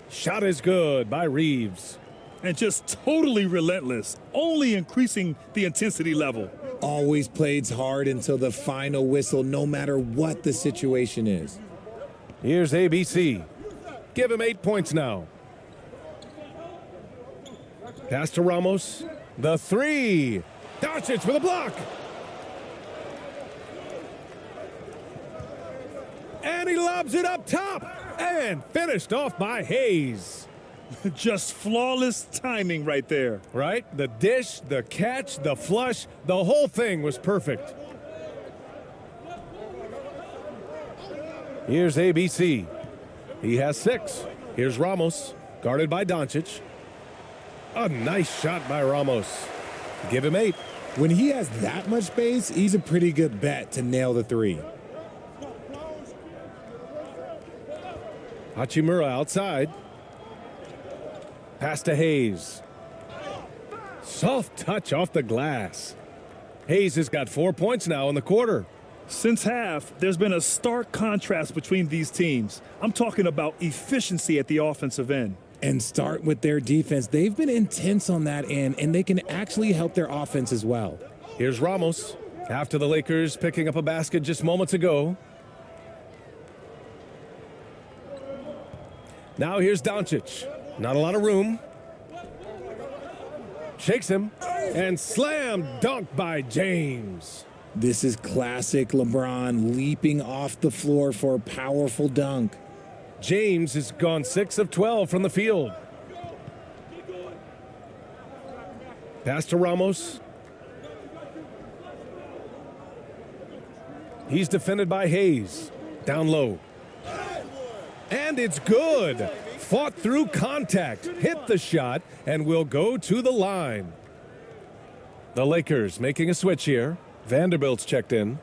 Shot is good by Reeves. And just totally relentless, only increasing the intensity level. Always plays hard until the final whistle, no matter what the situation is. Here's ABC. Give him 8 points now. Pass to Ramos. The 3. Doncic with a block. And he lobs it up top. And finished off by Hayes. Just flawless timing right there. Right? The dish, the catch, the flush, the whole thing was perfect. Here's ABC. He has 6. Here's Ramos, guarded by Doncic. A nice shot by Ramos. Give him 8. When he has that much space, he's a pretty good bet to nail the 3. Hachimura outside. Pass to Hayes. Soft touch off the glass. Hayes has got 4 points now in the quarter. Since half, there's been a stark contrast between these teams. I'm talking about efficiency at the offensive end. And start with their defense. They've been intense on that end, and they can actually help their offense as well. Here's Ramos. After the Lakers picking up a basket just moments ago. Now here's Doncic. Not a lot of room. Shakes him. And slam dunk by James. This is classic LeBron leaping off the floor for a powerful dunk. James has gone 6 of 12 from the field. Pass to Ramos. He's defended by Hayes. Down low. And it's good. Fought through contact, hit the shot, and will go to the line. The Lakers making a switch here. Vanderbilt's checked in.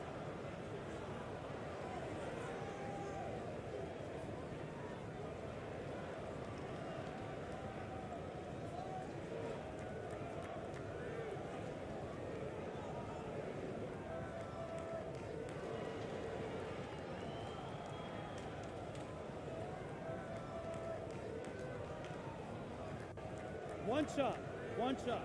One shot. One shot.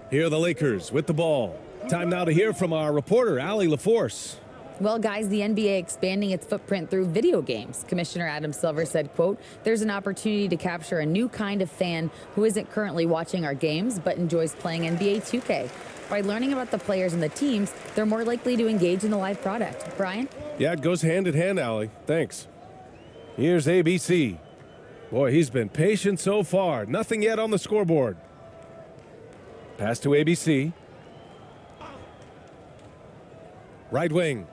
Here are the Lakers with the ball. Time now to hear from our reporter, Allie LaForce. Well, guys, the NBA expanding its footprint through video games. Commissioner Adam Silver said, quote, "There's an opportunity to capture a new kind of fan who isn't currently watching our games but enjoys playing NBA 2K. By learning about the players and the teams, they're more likely to engage in the live product." Bryan? Yeah, it goes hand in hand, Allie. Thanks. Here's ABC. Boy, he's been patient so far. Nothing yet on the scoreboard. Pass to ABC. Right wing.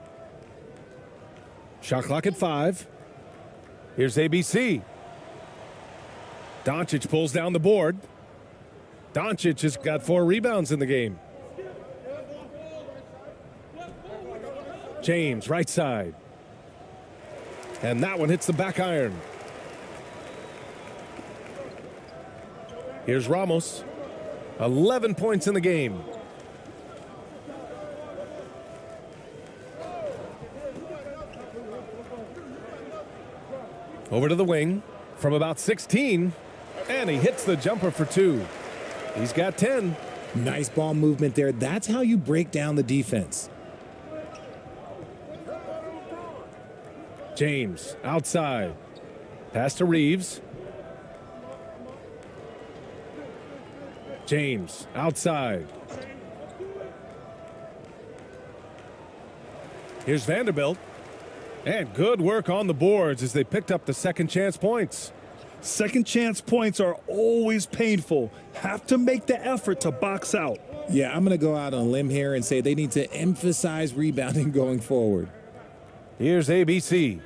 Shot clock at 5. Here's ABC. Doncic pulls down the board. Doncic has got 4 rebounds in the game. James, right side. And that one hits the back iron. Here's Ramos. 11 points in the game. Over to the wing from about 16, and he hits the jumper for 2. He's got 10. Nice ball movement there. That's how you break down the defense. James outside. Pass to Reeves. James outside. Here's Vanderbilt. And good work on the boards as they picked up the second chance points. Second chance points are always painful. Have to make the effort to box out. Yeah, I'm going to go out on a limb here and say they need to emphasize rebounding going forward. Here's ABC.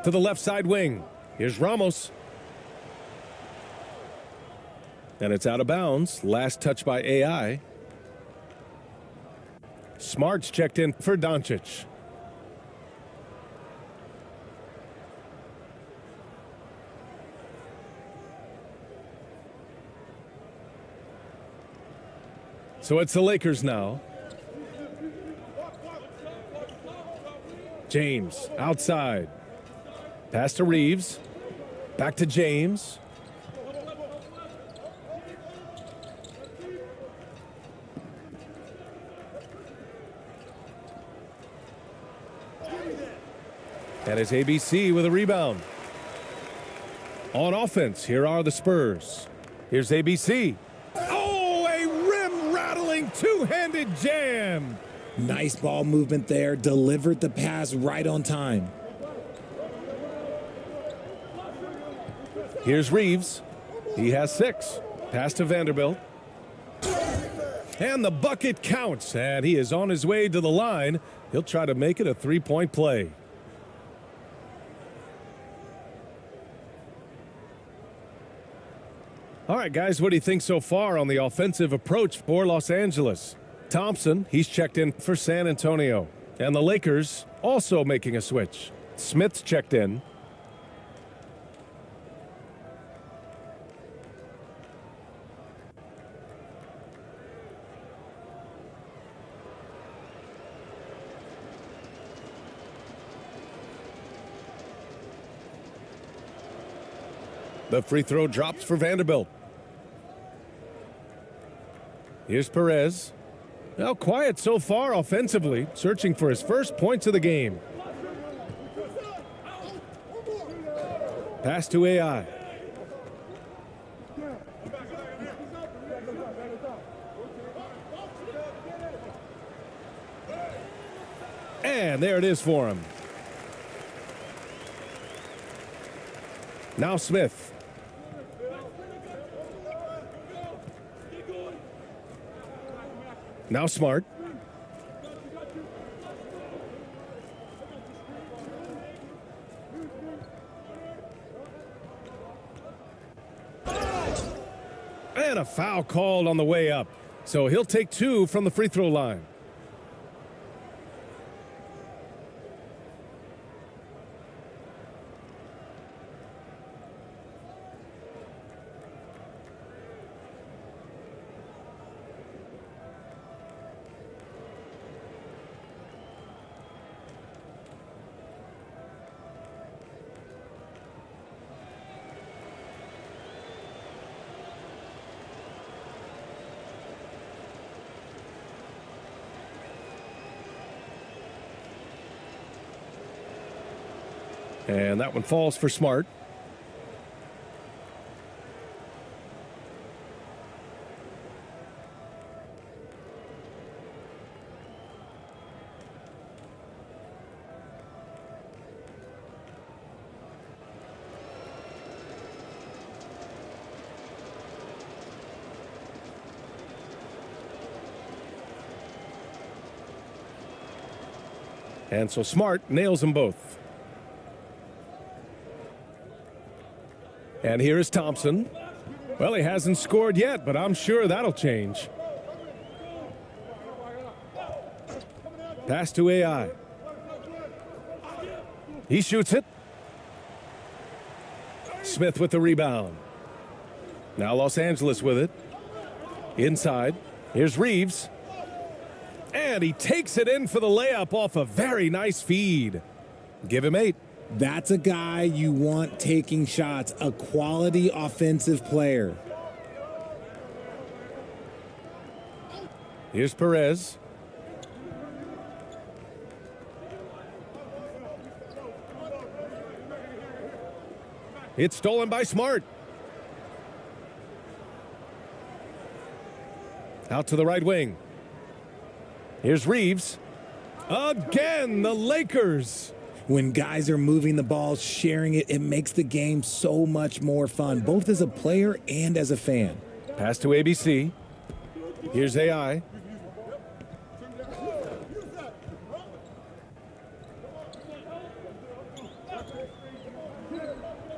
To the left side wing. Here's Ramos. And it's out of bounds. Last touch by AI. Smart's checked in for Doncic. So it's the Lakers now. James outside. Pass to Reeves. Back to James. And it's ABC with a rebound. On offense, here are the Spurs. Here's ABC. Oh, a rim-rattling two-handed jam. Nice ball movement there. Delivered the pass right on time. Here's Reeves. He has 6. Pass to Vanderbilt. And the bucket counts, and he is on his way to the line. He'll try to make it a 3-point play. All right, guys, what do you think so far on the offensive approach for Los Angeles? Thompson, he's checked in for San Antonio. And the Lakers also making a switch. Smith's checked in. The free throw drops for Vanderbilt. Here's Perez. Now quiet so far offensively, searching for his first points of the game. Pass to AI. And there it is for him. Now Smith. Now Smart. And a foul called on the way up. So he'll take 2 from the free throw line. And that one falls for Smart. And so Smart nails them both. And here is Thompson. Well, he hasn't scored yet, but I'm sure that'll change. Pass to AI. He shoots it. Smith with the rebound. Now Los Angeles with it. Inside. Here's Reeves. And he takes it in for the layup off a very nice feed. Give him 8. That's a guy you want taking shots, a quality offensive player. Here's Perez. It's stolen by Smart. Out to the right wing. Here's Reeves. Again, the Lakers. When guys are moving the ball, sharing it, it makes the game so much more fun, both as a player and as a fan. Pass to ABC. Here's AI.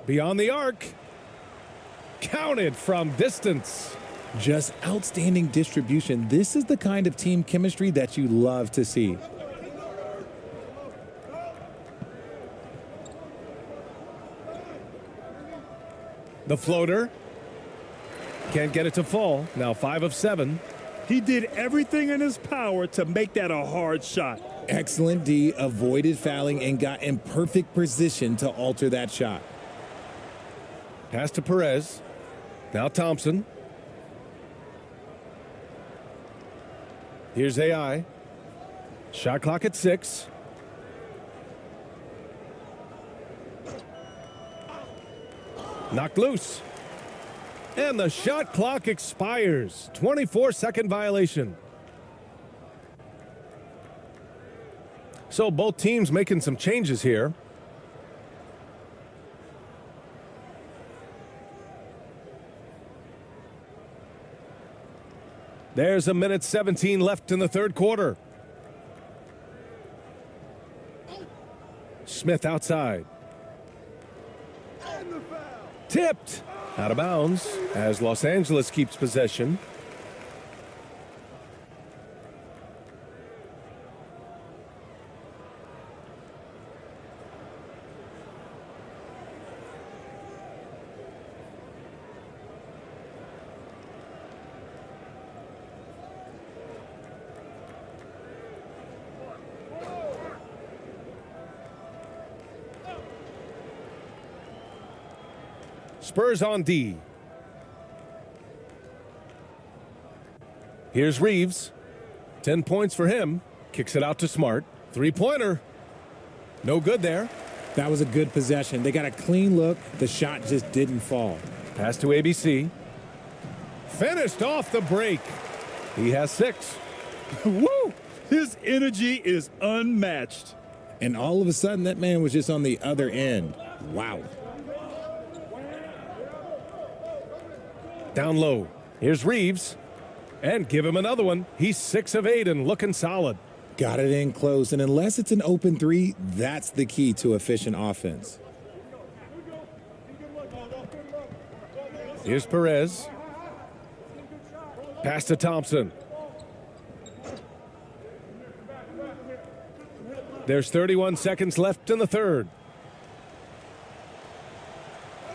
Beyond the arc. Counted from distance. Just outstanding distribution. This is the kind of team chemistry that you love to see. The floater. Can't get it to fall. Now 5 of 7. He did everything in his power to make that a hard shot. Excellent D, avoided fouling and got in perfect position to alter that shot. Pass to Perez. Now Thompson. Here's AI. Shot clock at 6. Knocked loose. And the shot clock expires. 24-second violation. So both teams making some changes here. There's 1:17 left in the third quarter. Smith outside. Tipped. Out of bounds as Los Angeles keeps possession. Spurs on D. Here's Reeves. 10 points for him. Kicks it out to Smart. Three-pointer. No good there. That was a good possession. They got a clean look. The shot just didn't fall. Pass to ABC. Finished off the break. He has 6. Woo! His energy is unmatched. And all of a sudden, that man was just on the other end. Wow. Down low. Here's Reeves. And give him another one. He's 6 of 8 and looking solid. Got it in close, and unless it's an open three, that's the key to efficient offense. Here's Perez. Pass to Thompson. There's 31 seconds left in the third.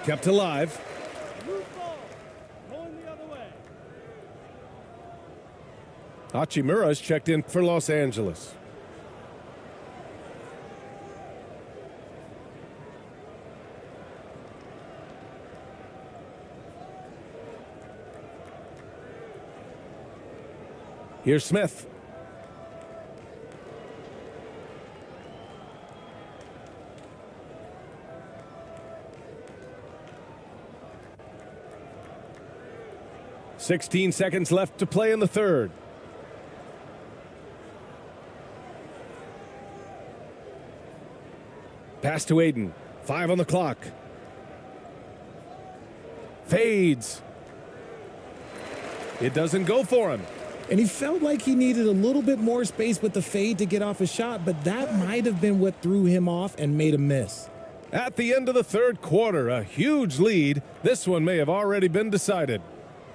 Kept alive. Hachimura's checked in for Los Angeles. Here's Smith. "16 seconds left to play in the third. Pass to Aiden. 5 on the clock. Fades. It doesn't go for him. And he felt like he needed a little bit more space with the fade to get off a shot, but that might have been what threw him off and made him miss. At the end of the third quarter, a huge lead. This one may have already been decided.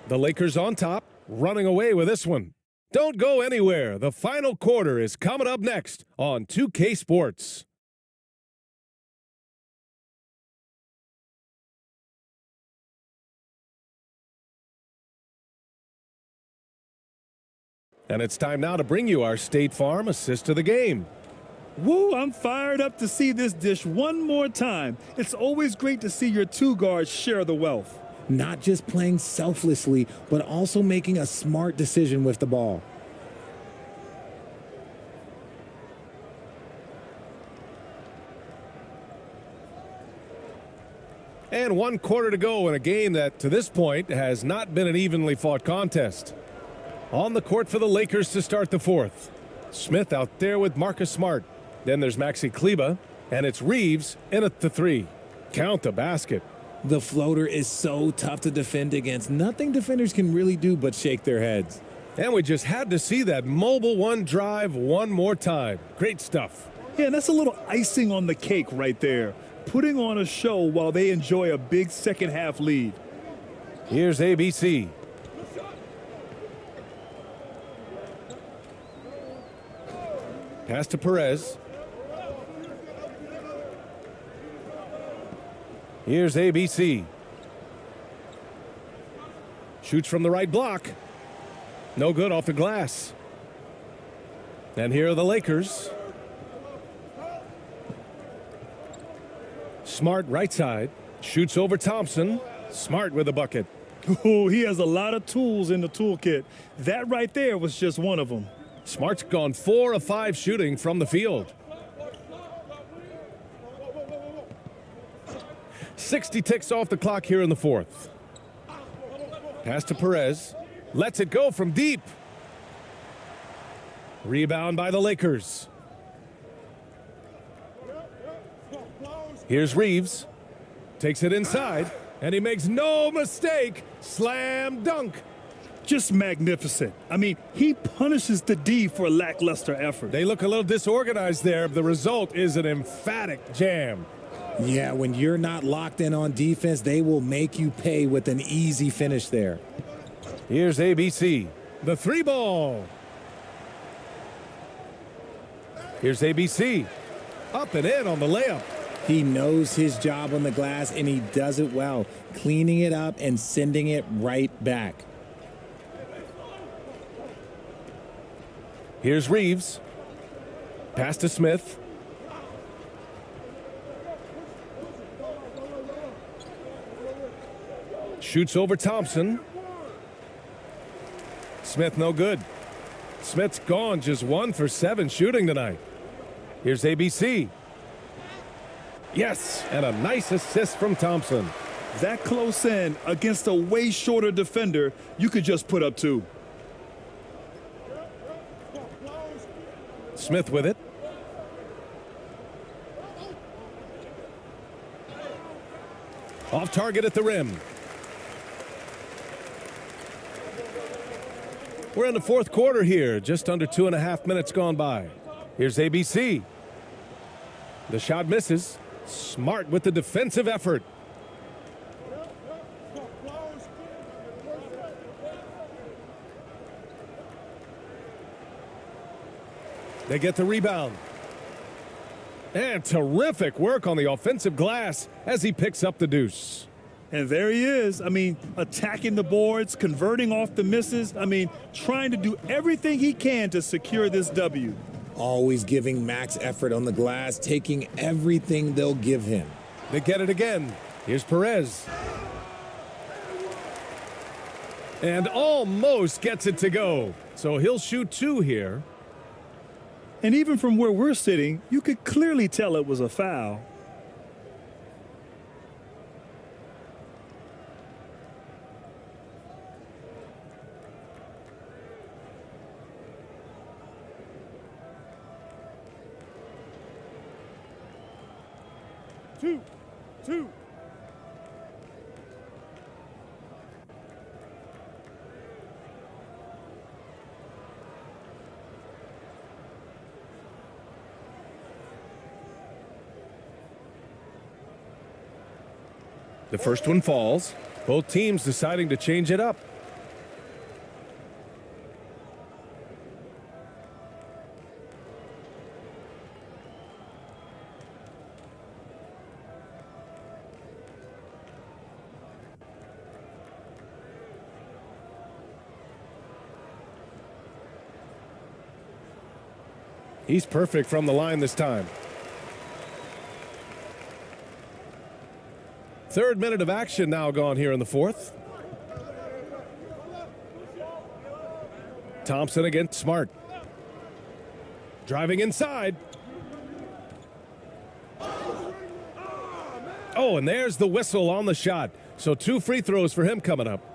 The Lakers on top, running away with this one. Don't go anywhere. The final quarter is coming up next on 2K Sports. And it's time now to bring you our State Farm assist of the game. Woo, I'm fired up to see this dish one more time. It's always great to see your two guards share the wealth. Not just playing selflessly, but also making a smart decision with the ball. And 1 quarter to go in a game that, to this point, has not been an evenly fought contest. On the court for the Lakers to start the fourth. Smith out there with Marcus Smart. Then there's Maxi Kleber, and it's Reeves in at the 3. Count the basket. The floater is so tough to defend against. Nothing defenders can really do but shake their heads. And we just had to see that mobile one drive one more time. Great stuff. Yeah, that's a little icing on the cake right there. Putting on a show while they enjoy a big second half lead. Here's ABC. Pass to Perez. Here's ABC. Shoots from the right block. No good off the glass. And here are the Lakers. Smart right side. Shoots over Thompson. Smart with a bucket. Oh, he has a lot of tools in the toolkit. That right there was just one of them. Smart's gone 4 of 5 shooting from the field. 60 ticks off the clock here in the fourth. Pass to Perez. Lets it go from deep. Rebound by the Lakers. Here's Reeves. Takes it inside, and he makes no mistake. Slam dunk. Just magnificent. I mean, he punishes the D for lackluster effort. They look a little disorganized there. The result is an emphatic jam. Yeah, when you're not locked in on defense, they will make you pay with an easy finish there. Here's ABC. The 3 ball. Here's ABC. Up and in on the layup. He knows his job on the glass, and he does it well, cleaning it up and sending it right back. Here's Reeves. Pass to Smith. Shoots over Thompson. Smith no good. Smith's gone, just 1 for 7 shooting tonight. Here's ABC. Yes, and a nice assist from Thompson. That close in against a way shorter defender, you could just put up 2. Smith with it. Off target at the rim. We're in the fourth quarter here, just under 2.5 minutes gone by. Here's ABC. The shot misses. Smart with the defensive effort. They get the rebound. And terrific work on the offensive glass as he picks up the deuce. And there he is. I mean, attacking the boards, converting off the misses. I mean, trying to do everything he can to secure this W. Always giving max effort on the glass, taking everything they'll give him. They get it again. Here's Perez. And almost gets it to go. So he'll shoot 2 here. And even from where we're sitting, you could clearly tell it was a foul. Two. The first one falls. Both teams deciding to change it up. He's perfect from the line this time. Third minute of action now gone here in the fourth. Thompson against Smart. Driving inside. Oh, and there's the whistle on the shot. So 2 free throws for him coming up.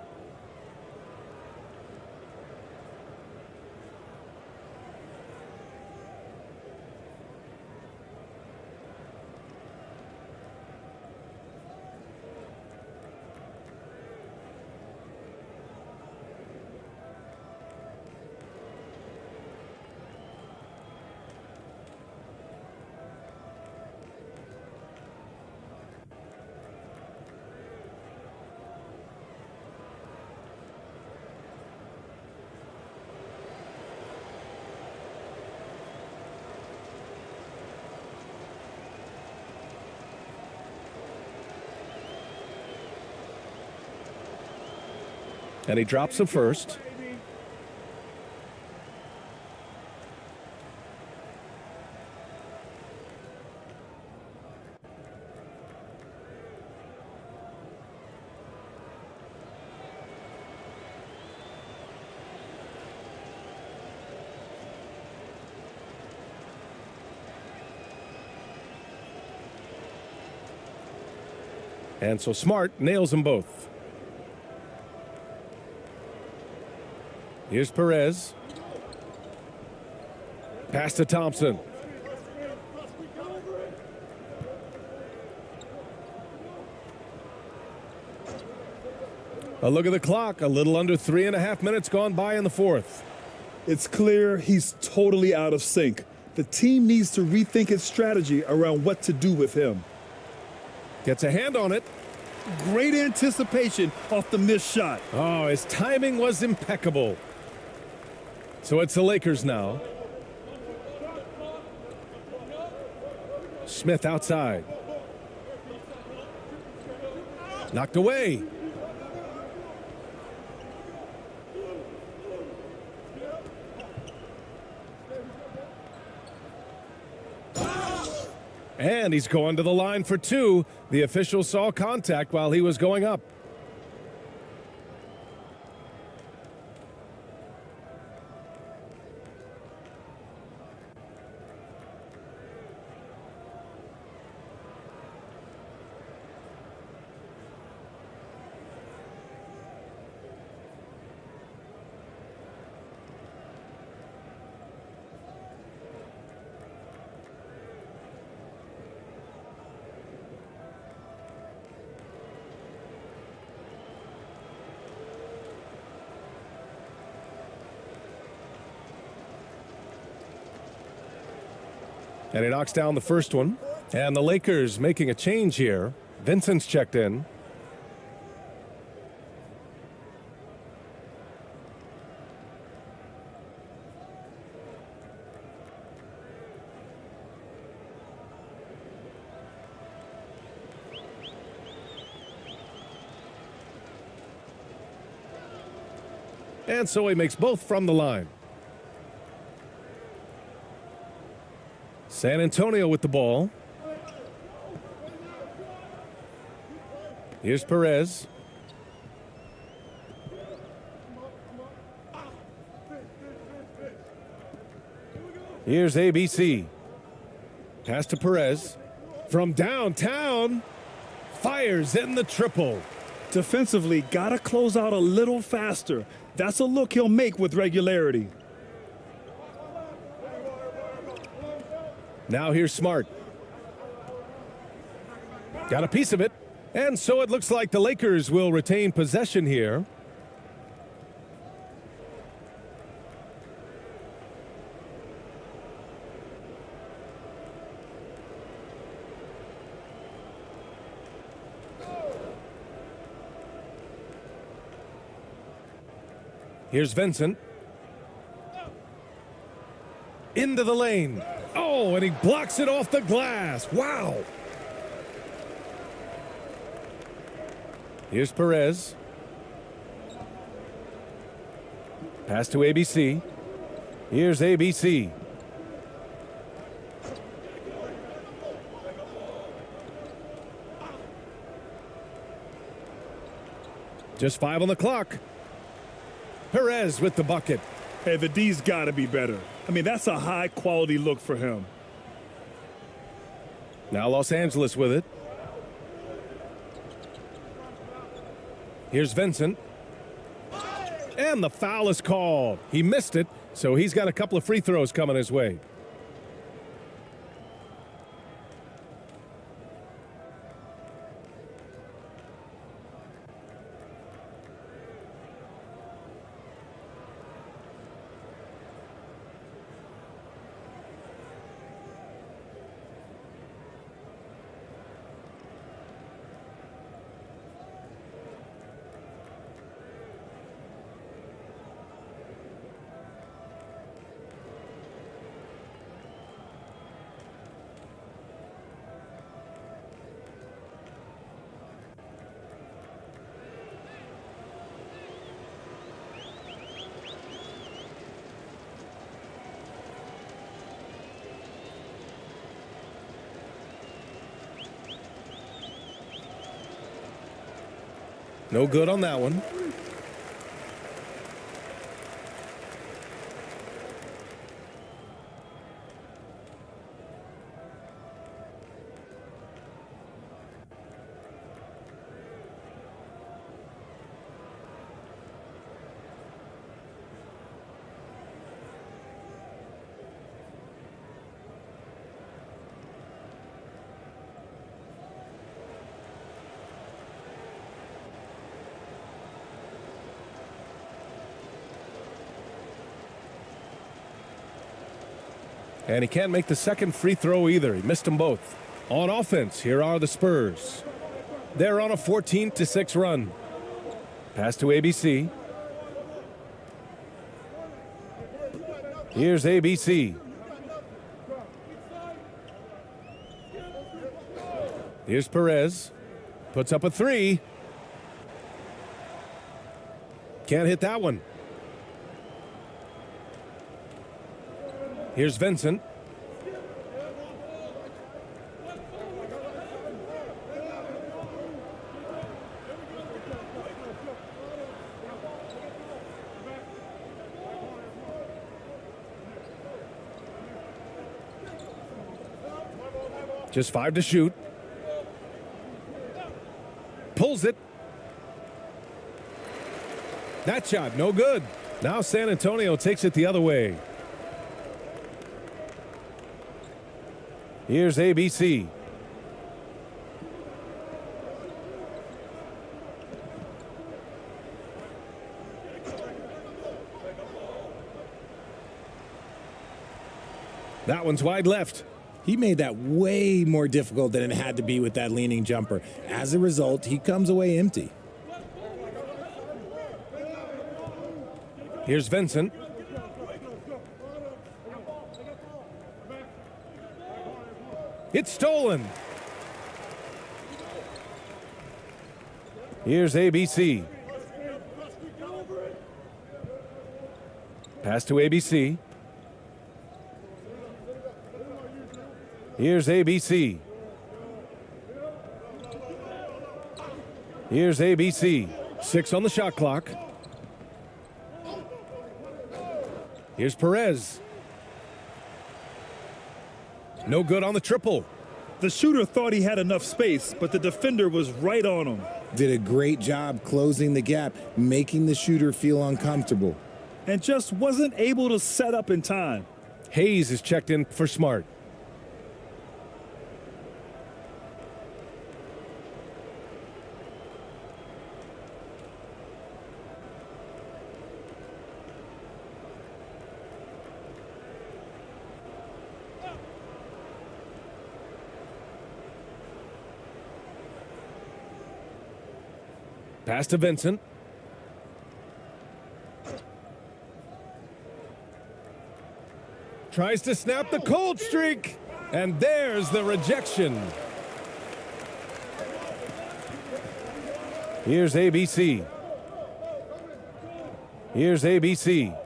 And he drops the first. And so Smart nails them both. Here's Perez. Pass to Thompson. A look at the clock. A little under 3.5 minutes gone by in the fourth. It's clear he's totally out of sync. The team needs to rethink its strategy around what to do with him. Gets a hand on it. Great anticipation off the missed shot. Oh, his timing was impeccable. So it's the Lakers now. Smith outside. Knocked away. And he's going to the line for 2. The official saw contact while he was going up. And he knocks down the first one. And the Lakers making a change here. Vincent's checked in. And so he makes both from the line. San Antonio with the ball. Here's Perez. Here's ABC. Pass to Perez. From downtown. Fires in the triple. Defensively, gotta close out a little faster. That's a look he'll make with regularity. Now here's Smart. Got a piece of it. And so it looks like the Lakers will retain possession here. Here's Vincent. Into the lane. Oh, and he blocks it off the glass. Wow. Here's Perez. Pass to ABC. Here's ABC. Just 5 on the clock. Perez with the bucket. Hey, the D's got to be better. I mean, that's a high-quality look for him. Now Los Angeles with it. Here's Vincent. And the foul is called. He missed it, so he's got a couple of free throws coming his way. No good on that one. And he can't make the second free throw either. He missed them both. On offense, here are the Spurs. They're on a 14-6 run. Pass to ABC. Here's ABC. Here's Perez. Puts up a three. Can't hit that one. Here's Vincent. Just 5 to shoot. Pulls it. That shot, no good. Now San Antonio takes it the other way. Here's ABC. That one's wide left. He made that way more difficult than it had to be with that leaning jumper. As a result, he comes away empty. Here's Vincent. It's stolen. Here's ABC. Pass to ABC. Here's ABC. Here's ABC. 6 on the shot clock. Here's Perez. No good on the triple. The shooter thought he had enough space, but the defender was right on him. Did a great job closing the gap, making the shooter feel uncomfortable. And just wasn't able to set up in time. Hayes is checked in for Smart. Pass to Vincent. Tries to snap the cold streak. And there's the rejection. Here's ABC. Here's ABC.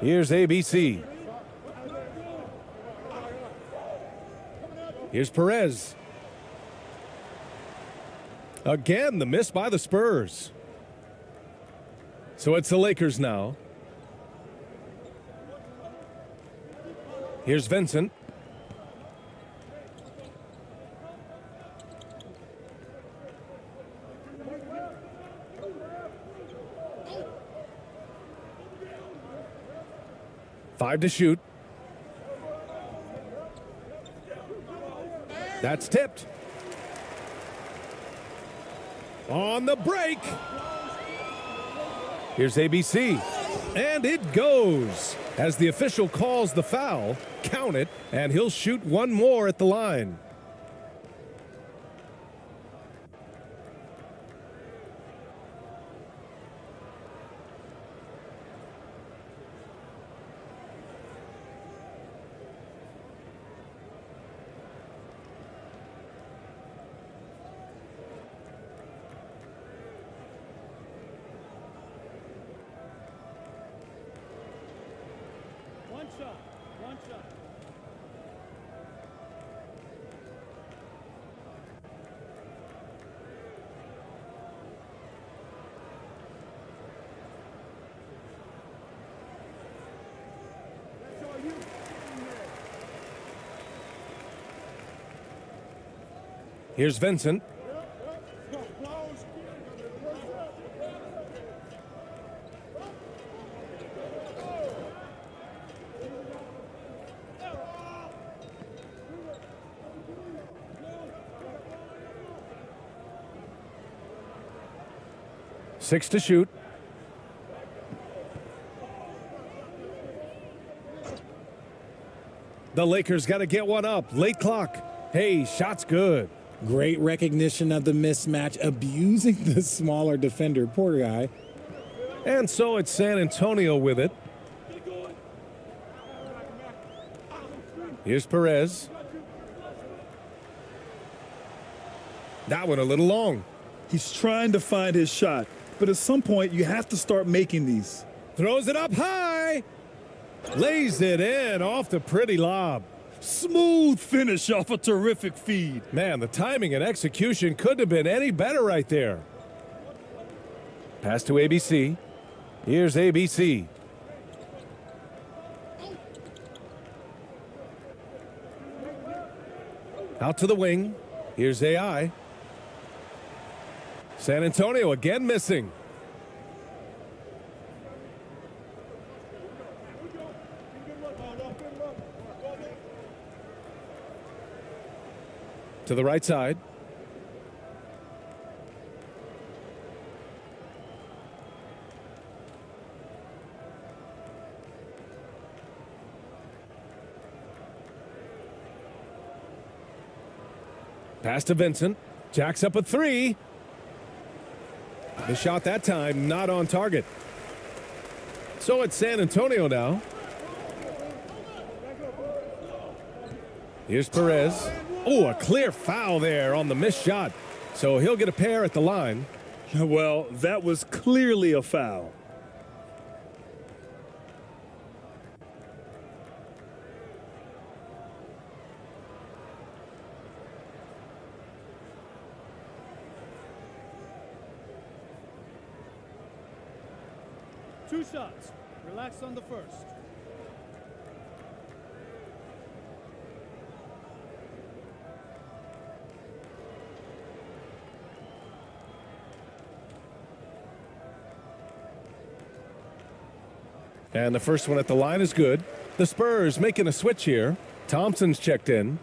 Here's ABC. Here's Perez. Again, the miss by the Spurs. So it's the Lakers now. Here's Vincent. Five to shoot. That's tipped. On the break. Here's ABC. And it goes. As the official calls the foul, count it, and he'll shoot one more at the line. One shot. Here's Vincent. Six to shoot. The Lakers got to get one up. Late clock. Hey, shot's good. Great recognition of the mismatch, abusing the smaller defender. Poor guy. And so it's San Antonio with it. Here's Perez. That one a little long. He's trying to find his shot, but at some point you have to start making these. Throws it up high. Lays it in off the pretty lob. Smooth finish off a terrific feed. Man, the timing and execution couldn't have been any better right there. Pass to ABC. Here's ABC. Out to the wing. Here's AI. San Antonio again missing. To the right side. Pass to Vincent. Jacks up a three. The shot that time not on target. So it's San Antonio now. Here's Perez. Oh, a clear foul there on the missed shot. So he'll get a pair at the line. Well, that was clearly a foul. Two shots. Relax on the first. And the first one at the line is good. The Spurs making a switch here. Thompson's checked in.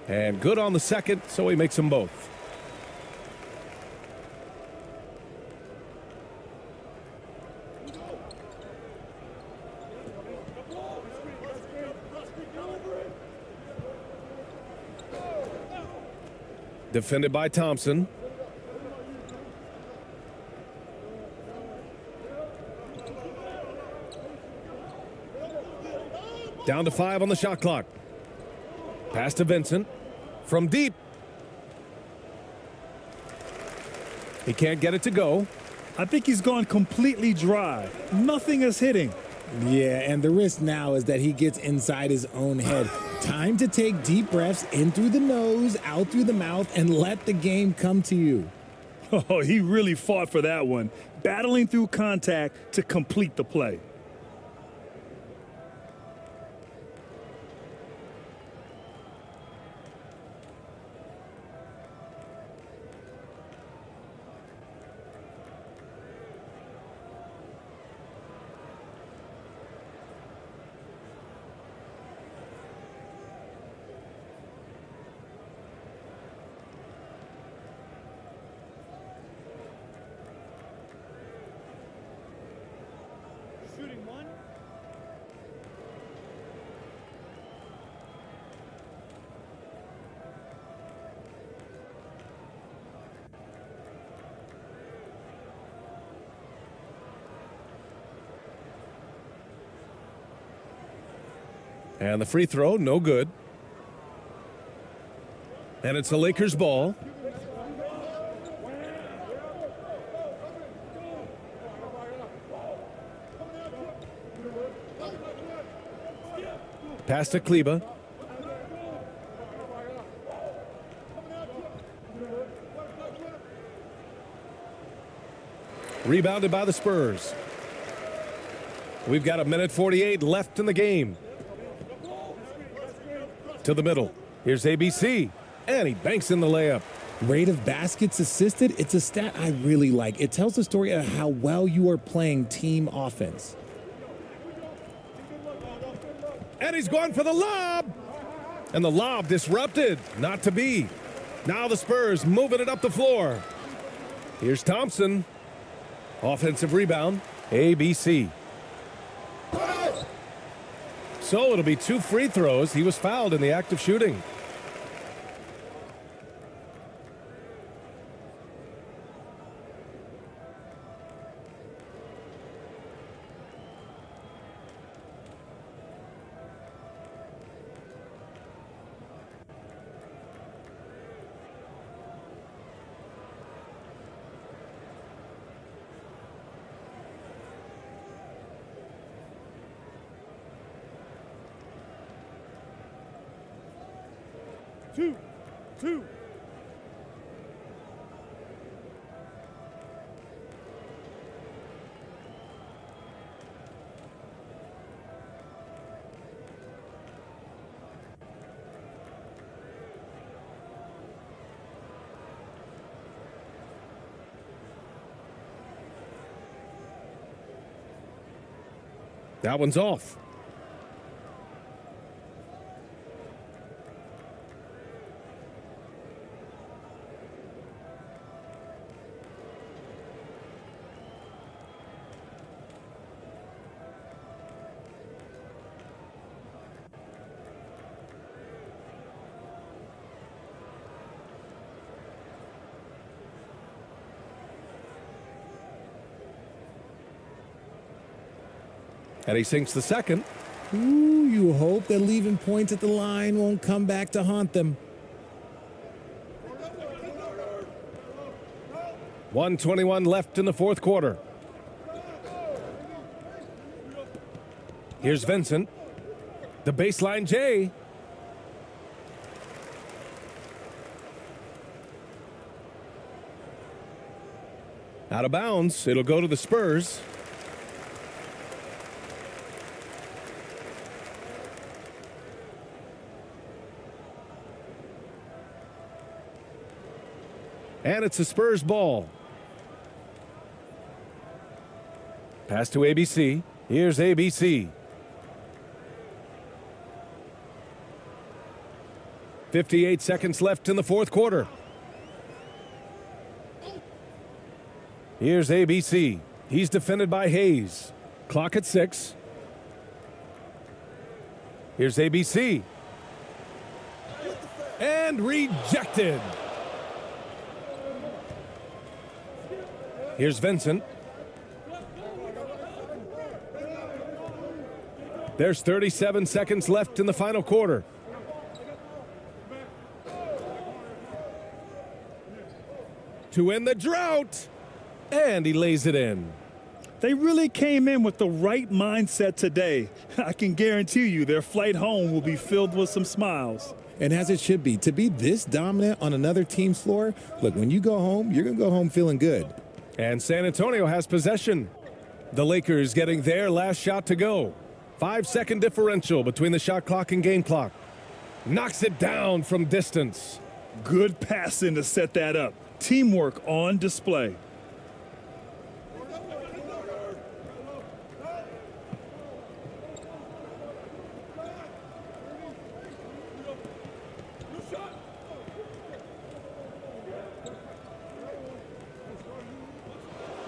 And good on the second, so he makes them both. Defended by Thompson. Down to 5 on the shot clock. Pass to Vincent. From deep. He can't get it to go. I think he's gone completely dry. Nothing is hitting. Yeah, and the risk now is that he gets inside his own head. Time to take deep breaths in through the nose, out through the mouth, and let the game come to you. Oh, he really fought for that one, battling through contact to complete the play. Shooting one. And the free throw, no good. And it's a Lakers ball. Pass to Kleba. Rebounded by the Spurs. We've got 1:48 left in the game. To the middle. Here's ABC. And he banks in the layup. Rate of baskets assisted, it's a stat I really like. It tells the story of how well you are playing team offense. And he's going for the lob. And the lob disrupted. Not to be. Now the Spurs moving it up the floor. Here's Thompson. Offensive rebound. ABC. So it'll be 2 free throws. He was fouled in the act of shooting. Two. That one's off. And he sinks the second. Ooh, you hope that leaving points at the line won't come back to haunt them. 1:21 left in the fourth quarter. Here's Vincent. The baseline J. Out of bounds. It'll go to the Spurs. And it's a Spurs ball. Pass to ABC. Here's ABC. 58 seconds left in the fourth quarter. Here's ABC. He's defended by Hayes. Clock at 6. Here's ABC. And rejected. Here's Vincent. There's 37 seconds left in the final quarter. To end the drought. And he lays it in. They really came in with the right mindset today. I can guarantee you their flight home will be filled with some smiles. And as it should be, to be this dominant on another team's floor, look, when you go home, you're going to go home feeling good. And San Antonio has possession. The Lakers getting their last shot to go. 5-second differential between the shot clock and game clock. Knocks it down from distance. Good passing to set that up. Teamwork on display.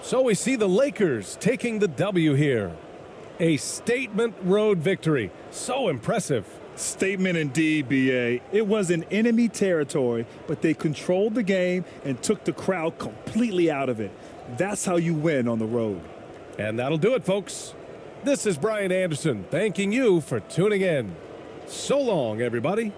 So we see the Lakers taking the W here. A statement road victory. So impressive. Statement indeed, BA. It was in enemy territory, but they controlled the game and took the crowd completely out of it. That's how you win on the road. And that'll do it, folks. This is Bryan Anderson thanking you for tuning in. So long, everybody.